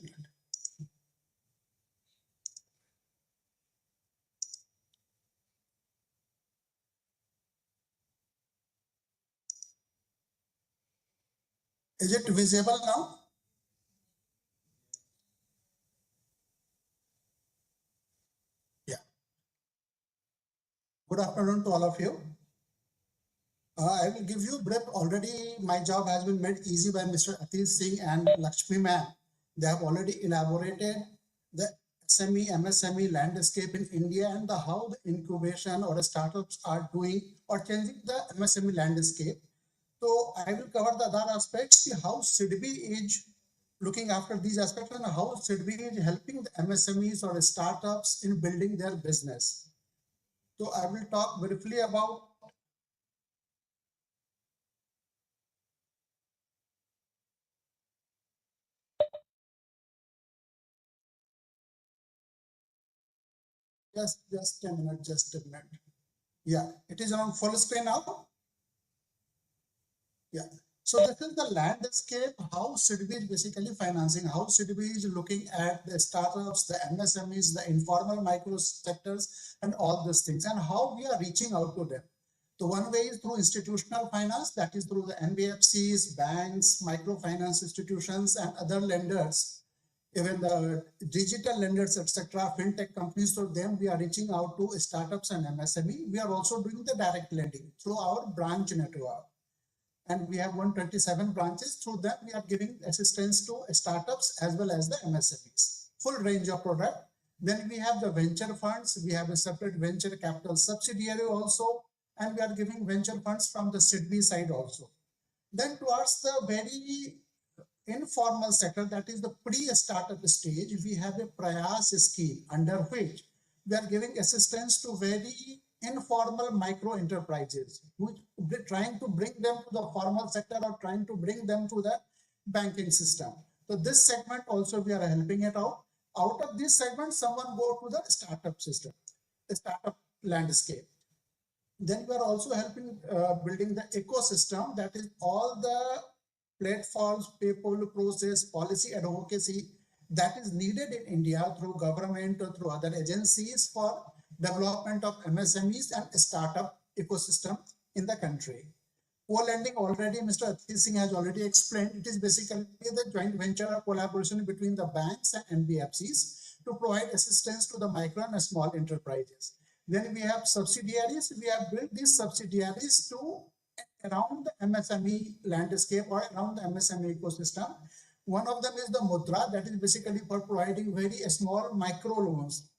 minute. Is it visible now? Yeah. Good afternoon to all of you. I will give you a brief. Already my job has been made easy by Mr. Atish Singh and Lakshmi ma'am. They have already elaborated the SME, MSME landscape in India and how the incubation or the startups are doing or changing the MSME landscape. So I will cover the other aspects, how SIDBI is looking after these aspects and how SIDBI is helping the MSMEs or the startups in building their business. So I will talk briefly about just a minute. Yeah, it is on full screen now. Yeah. So this is the landscape, how SIDBI is basically financing, how SIDBI is looking at the startups, the MSMEs, the informal micro sectors, and all these things, and how we are reaching out to them. So one way is through institutional finance, that is through the NBFCs, banks, microfinance institutions, and other lenders, even the digital lenders, etc., fintech companies. So them we are reaching out to startups and MSME. We are also doing the direct lending through our branch network. And we have 127 branches. Through that, we are giving assistance to startups as well as the MSMEs. Full range of product. Then we have the venture funds. We have a separate venture capital subsidiary also. And we are giving venture funds from the SIDBI side also. Then towards the very informal sector, that is the pre-startup stage, we have a Prayas scheme under which we are giving assistance to very informal micro enterprises, which we're trying to bring them to the formal sector or trying to bring them to the banking system. So this segment also we are helping it out. Out of this segment, someone go to the startup system, the startup landscape. Then we are also helping building the ecosystem, that is all the platforms, people, process, policy advocacy that is needed in India through government or through other agencies for development of MSMEs and startup ecosystem in the country. Co-lending already Mr. Atish Singh has already explained. It is basically the joint venture or collaboration between the banks and NBFCs to provide assistance to the micro and small enterprises. Then we have subsidiaries. We have built these subsidiaries to around the MSME landscape or around the MSME ecosystem. One of them is the Mudra, that is basically for providing very small micro loans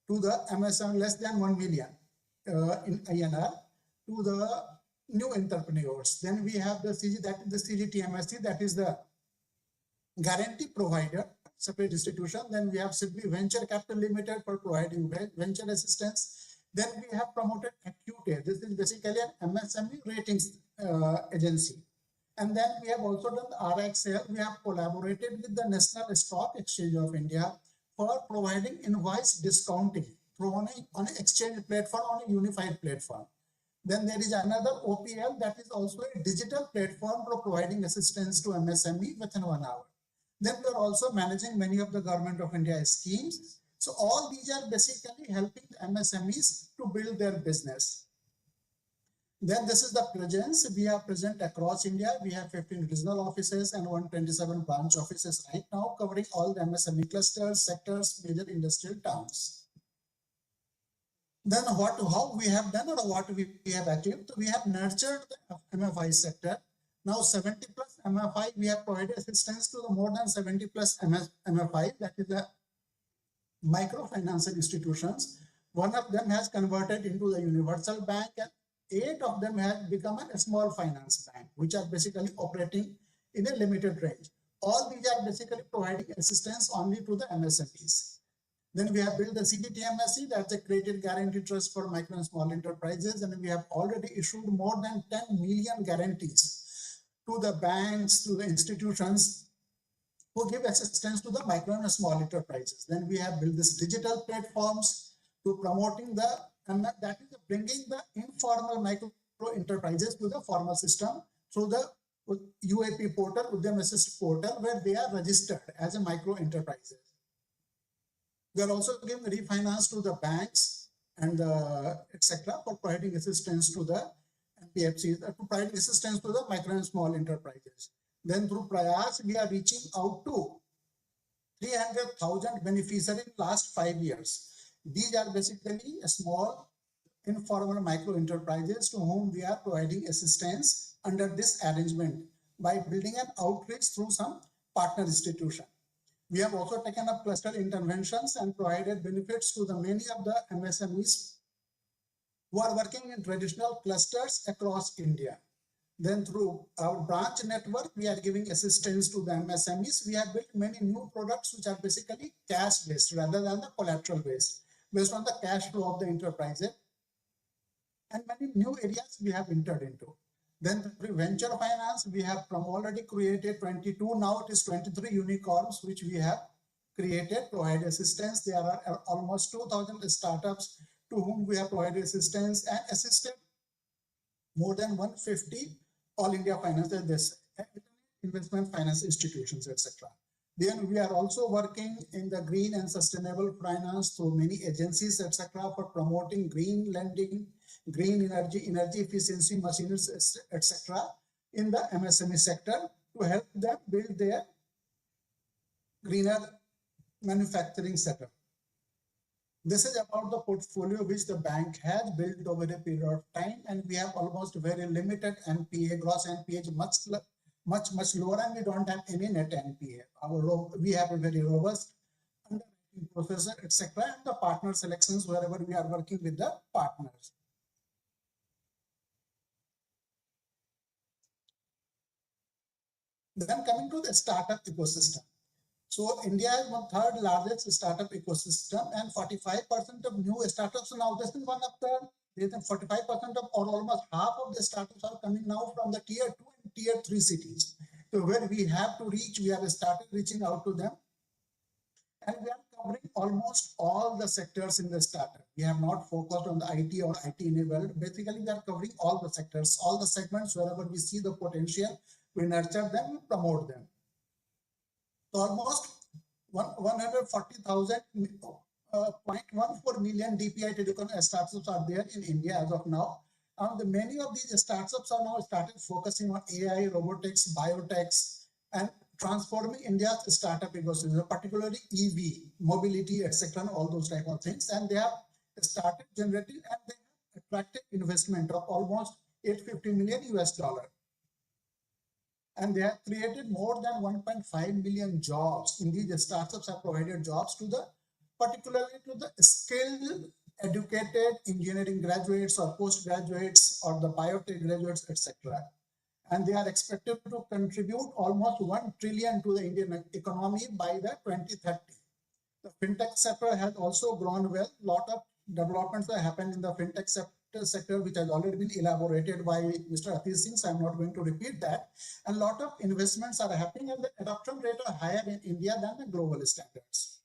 to the MSME less than 1 million in INR to the new entrepreneurs. Then we have the CG, that is the CGTMSC, that is the guarantee provider, separate institution. Then we have Sidvi Venture Capital Limited for providing venture assistance. Then we have promoted Acute. This is basically an MSME ratings agency. And then we have also done the RXL. We have collaborated with the National Stock Exchange of India for providing invoice discounting through on an exchange platform, on a unified platform. Then there is another OPL, that is also a digital platform for providing assistance to MSME within 1 hour. Then we are also managing many of the Government of India schemes. So all these are basically helping the MSMEs to build their business. Then this is the presence. We are present across India. We have 15 regional offices and 127 branch offices right now, covering all the MSME clusters, sectors, major industrial towns. Then how we have done or what we have achieved? We have nurtured the MFI sector. Now 70 plus MFI, we have provided assistance to the more than 70 plus MFI, that is the microfinancial institutions. One of them has converted into the universal bank, and 8 of them have become a small finance bank, which are basically operating in a limited range. All these are basically providing assistance only to the MSMEs. Then we have built the CGTMSC, that's a Credit Guarantee Trust for Micro and Small Enterprises, and we have already issued more than 10 million guarantees to the banks, to the institutions who give assistance to the micro and small enterprises. Then we have built this digital platforms to promoting the, and that is bringing the informal micro enterprises to the formal system through the UAP portal, Udyam Assist portal, where they are registered as a micro enterprises. We are also giving refinance to the banks and etc. for providing assistance to the NBFCs, providing assistance to the micro and small enterprises. Then through Prayas, we are reaching out to 300,000 beneficiaries in last 5 years. These are basically a small informal micro enterprises to whom we are providing assistance under this arrangement by building an outreach through some partner institution. We have also taken up cluster interventions and provided benefits to the many of the MSMEs who are working in traditional clusters across India. Then through our branch network, we are giving assistance to the MSMEs. We have built many new products which are basically cash-based rather than the collateral-based, based on the cash flow of the enterprise. And many new areas we have entered into. Then through venture finance, we have already created 22, now it is 23 unicorns, which we have created, provide assistance. There are almost 2,000 startups to whom we have provided assistance and assisted more than 150 all India finances, investment finance institutions, etc. Then we are also working in the green and sustainable finance through many agencies, etc. for promoting green lending, green energy, energy efficiency, machines, etc. in the MSME sector to help them build their greener manufacturing setup. This is about the portfolio which the bank has built over a period of time, and we have almost very limited NPA, gross NPA is much lower, and we don't have any net NPA. We have a very robust underwriting process, etc. and the partner selections wherever we are working with the partners. Then coming to the startup ecosystem. So India is 1/3 largest startup ecosystem, and 45% of new startups now. This is one of the 45% of, or almost half of the startups are coming now from the tier 2 and tier 3 cities. So where we have to reach, we have started reaching out to them, and we are covering almost all the sectors in the startup. We have not focused on the IT or IT enabled. Basically, we are covering all the sectors, all the segments. Wherever we see the potential, we nurture them, we promote them. So almost 140,000.14 million DPI telecom startups are there in India as of now. Many of these startups are now started focusing on AI, robotics, biotechs, and transforming India's startup ecosystem, particularly EV, mobility, etc., and all those type of things. And they have started generating and they have attracted investment of almost 850 million US dollar. And they have created more than 1.5 million jobs. In these startups have provided jobs to the, particularly to the skilled, educated engineering graduates or postgraduates or the biotech graduates, etc. And they are expected to contribute almost 1 trillion to the Indian economy by the 2030. The fintech sector has also grown well. A lot of developments have happened in the fintech sector, which has already been elaborated by Mr. Atish Singh, so I'm not going to repeat that. And a lot of investments are happening and the adoption rate are higher in India than the global standards.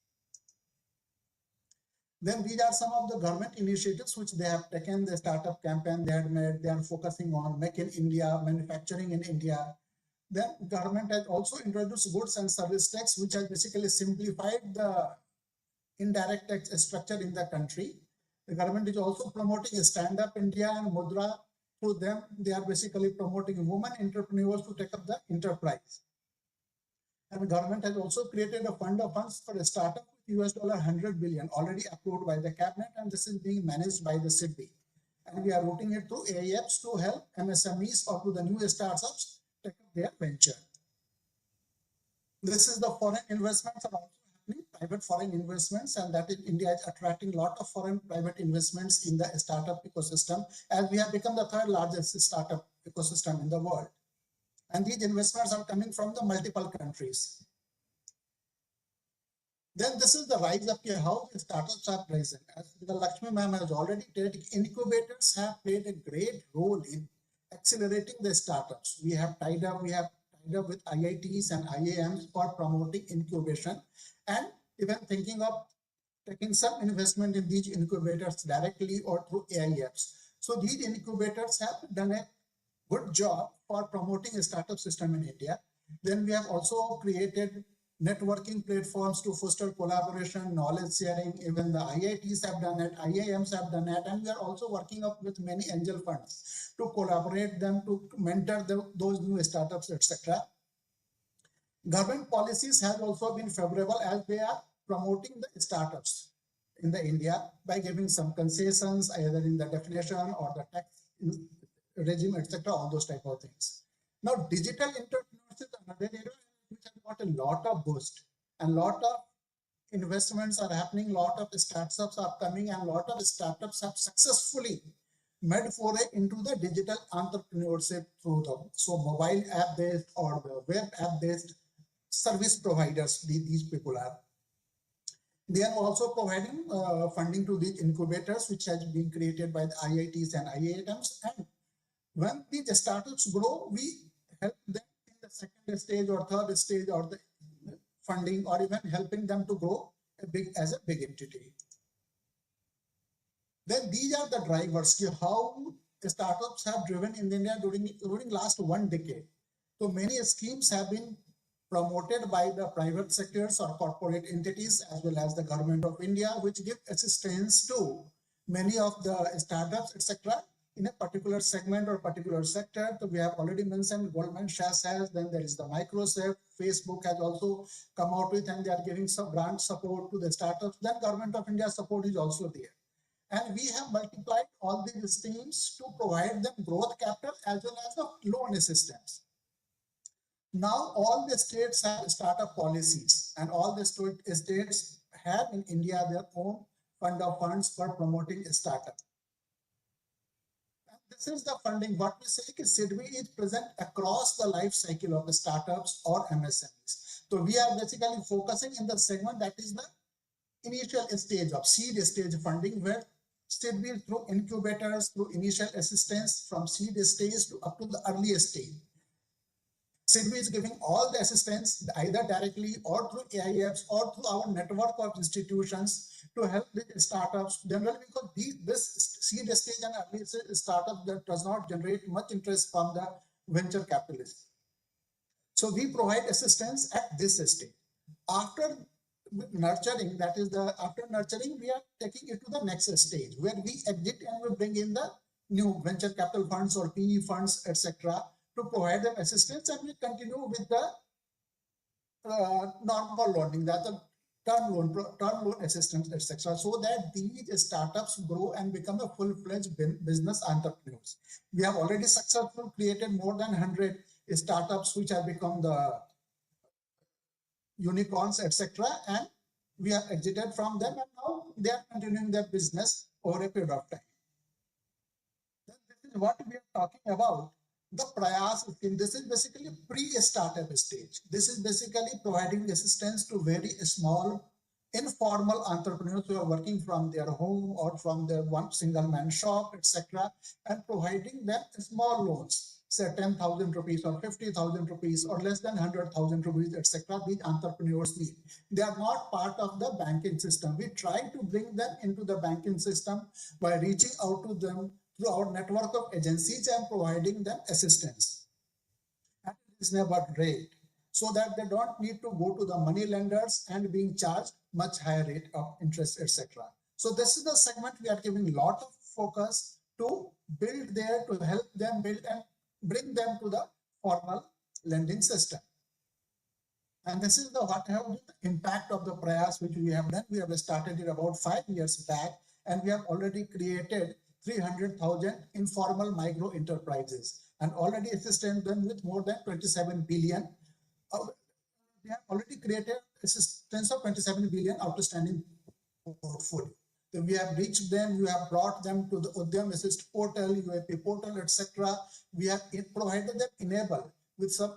Then these are some of the government initiatives which they have taken. The startup campaign they had made, they are focusing on Make in India, manufacturing in India. Then government has also introduced goods and service tax, which has basically simplified the indirect tax structure in the country. The government is also promoting Stand Up India and Mudra. Through them, they are basically promoting women entrepreneurs to take up the enterprise. And the government has also created a fund of funds for a startup with $100 billion already approved by the cabinet, and this is being managed by the SIDBI. And we are routing it through AIFs to help MSMEs or to the new startups take up their venture. This is the foreign investments are also happening, private foreign investments, and that is India is attracting a lot of foreign private investments in the startup ecosystem, as we have become the third largest startup ecosystem in the world. And these investments are coming from the multiple countries. Then this is the rise up here, how the startups are present. As the Lakshmi ma'am has already told, incubators have played a great role in accelerating the startups. We have tied up with IITs and IIMs for promoting incubation and even thinking of taking some investment in these incubators directly or through AIFs. So these incubators have done a good job for promoting a startup system in India. Then we have also created networking platforms to foster collaboration, knowledge sharing. Even the IITs have done it, IIMs have done it, and we are also working up with many angel funds to collaborate them, to mentor those new startups, etc. Government policies have also been favorable as they are promoting the startups in the India by giving some concessions either in the definition or the tax regime, etc., all those type of things. Now, digital entrepreneurship is another area which has got a lot of boost and lot of investments are happening, lot of startups are coming, and lot of startups have successfully made foray into the digital entrepreneurship through the mobile app based or the web app based service providers. These people are. They are also providing funding to these incubators, which has been created by the IITs and IIMs. And when these startups grow, we help them in the second stage or third stage or the funding, or even helping them to grow as a big entity. Then these are the drivers, how the startups have driven in India during last 1 decade. So many schemes have been promoted by the private sectors or corporate entities as well as the government of India, which give assistance to many of the startups, etc., in a particular segment or particular sector. So we have already mentioned Goldman Sachs has, then there is the Microsoft, Facebook has also come out with, and they are giving some grant support to the startups. Then government of India support is also there. And we have multiplied all these schemes to provide them growth capital as well as the loan assistance. Now all the states have startup policies, and all the states have in India their own fund of funds for promoting a startup. This is the funding. What we say is SIDBI is present across the life cycle of the startups or MSMEs. So we are basically focusing in the segment that is the initial stage of seed stage funding, where SIDBI through incubators, through initial assistance from seed stage to up to the earliest stage. SIDBI is giving all the assistance either directly or through AIFs or through our network of institutions to help the startups generally, because this seed stage and early stage startup that does not generate much interest from the venture capitalists. So we provide assistance at this stage. After nurturing, after nurturing, we are taking it to the next stage where we exit and we bring in the new venture capital funds or PE funds, etc., to provide them assistance, and we continue with the normal loaning, that the term loan assistance, etc., so that these startups grow and become a full-fledged business entrepreneurs. We have already successfully created more than 100 startups which have become the unicorns, etc., and we have exited from them, and now they are continuing their business over a period of time. Then this is what we are talking about. The Prayas scheme, this is basically pre-startup stage. This is basically providing assistance to very small, informal entrepreneurs who are working from their home or from their one single man shop, etc., and providing them small loans, say 10,000 rupees or 50,000 rupees or less than 100,000 rupees, etc. These entrepreneurs need. They are not part of the banking system. We try to bring them into the banking system by reaching out to them through our network of agencies and providing them assistance at a reasonable rate, so that they don't need to go to the money lenders and being charged much higher rate of interest, etc. So this is the segment we are giving a lot of focus to build there, to help them build and bring them to the formal lending system. And this is the what have been the impact of the Prayas which we have done. We have started it about 5 years back, and we have already created 300,000 informal micro enterprises and already assisted them with more than 27 billion. We have already created assistance of 27 billion outstanding portfolio. So we have reached them, we have brought them to the Udyam Assist portal, UAP portal, etc. We have provided them enable with some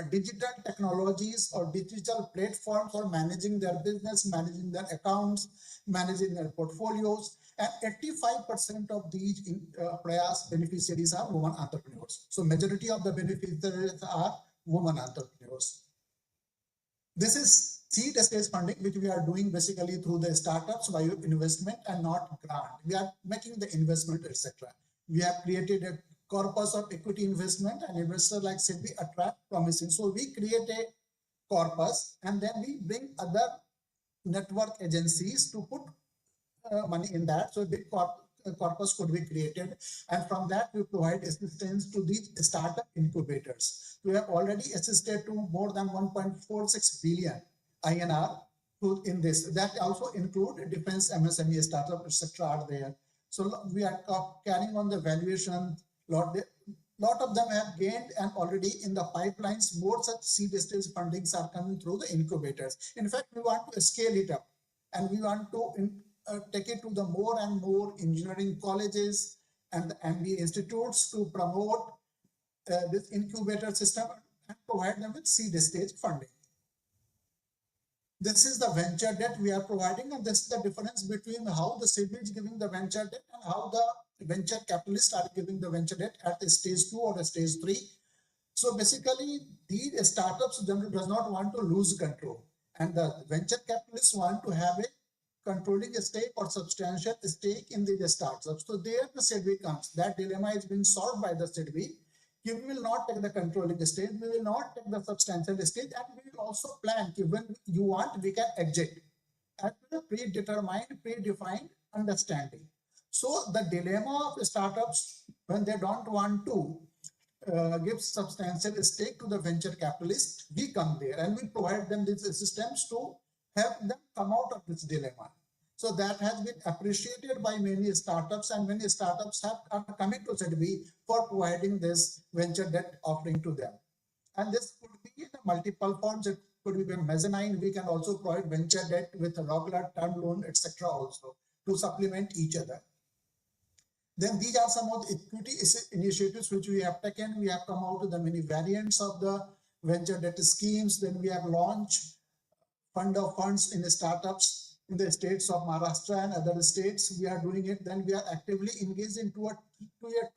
digital technologies or digital platforms for managing their business, managing their accounts, managing their portfolios, and 85% of these Prayas beneficiaries are women entrepreneurs. So majority of the beneficiaries are women entrepreneurs. This is seed stage funding, which we are doing basically through the startups by investment and not grant. We are making the investment, etc. We have created a corpus of equity investment, and investors like SIDBI attract promising. So we create a corpus, and then we bring other network agencies to put money in that. So a big corpus could be created, and from that we provide assistance to these startup incubators. We have already assisted to more than 1.46 billion INR in this. That also include defense, MSME startup, etc. are there. So we are carrying on the valuation. Lot of them have gained, and already in the pipelines more such seed stage fundings are coming through the incubators. In fact, we want to scale it up, and we want to take it to the more and more engineering colleges and the MBA institutes to promote this incubator system and provide them with seed stage funding. This is the venture debt we are providing, and this is the difference between how the SIDBI is giving the venture debt and how the venture capitalists are giving the venture debt at stage 2 or stage 3. So basically, these startups does not want to lose control, and the venture capitalists want to have a controlling a stake or substantial stake in the startups. So there the SIDBI comes. That dilemma is being solved by the SIDBI. We will not take the controlling stake, we will not take the substantial stake, and we will also plan when you want, we can exit as a predetermined, predefined understanding. So the dilemma of startups when they don't want to give substantial stake to the venture capitalists, we come there and we provide them these systems to help them come out of this dilemma. So that has been appreciated by many startups, and many startups are coming to SIDBI for providing this venture debt offering to them. And this could be in multiple forms. It could be mezzanine. We can also provide venture debt with a regular term loan, etc. also to supplement each other. Then these are some of the equity initiatives which we have taken. We have come out with the many variants of the venture debt schemes. Then we have launched fund of funds in the startups in the states of Maharashtra and other states. We are doing it. Then we are actively engaged in tier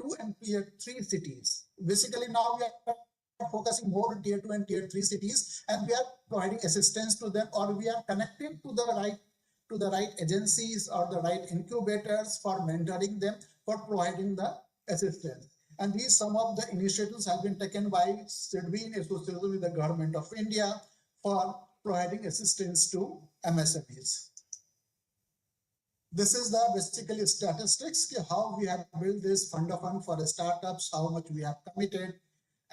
2 and tier 3 cities. Basically now we are focusing more on tier 2 and tier 3 cities, and we are providing assistance to them, or we are connecting to the right agencies or the right incubators for mentoring them, for providing the assistance. And these some of the initiatives have been taken by SIDBI in association with the Government of India for providing assistance to MSMEs. This is the basically statistics, how we have built this fund of fund for the startups, how much we have committed,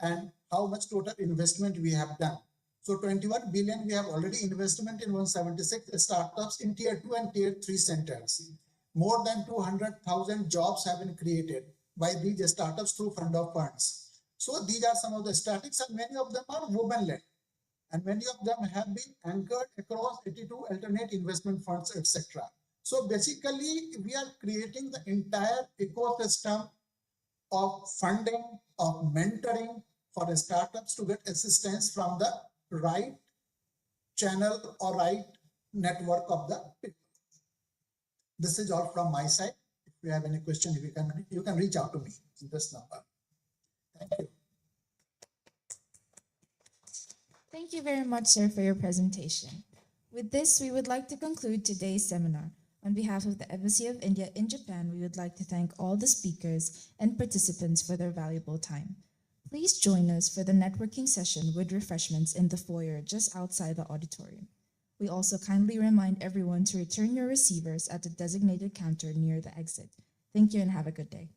and how much total investment we have done. So 21 billion we have already investment in 176 startups in tier 2 and tier 3 centers. More than 200,000 jobs have been created by these startups through fund of funds. So these are some of the statistics, and many of them are women-led, and many of them have been anchored across 82 alternate investment funds, etc. So basically, we are creating the entire ecosystem of funding, of mentoring for the startups to get assistance from the right channel or right network of the people. This is all from my side. If you have any question, you can reach out to me in this number. Thank you. Thank you very much, sir, for your presentation. With this, we would like to conclude today's seminar. On behalf of the Embassy of India in Japan, we would like to thank all the speakers and participants for their valuable time. Please join us for the networking session with refreshments in the foyer just outside the auditorium. We also kindly remind everyone to return your receivers at the designated counter near the exit. Thank you and have a good day.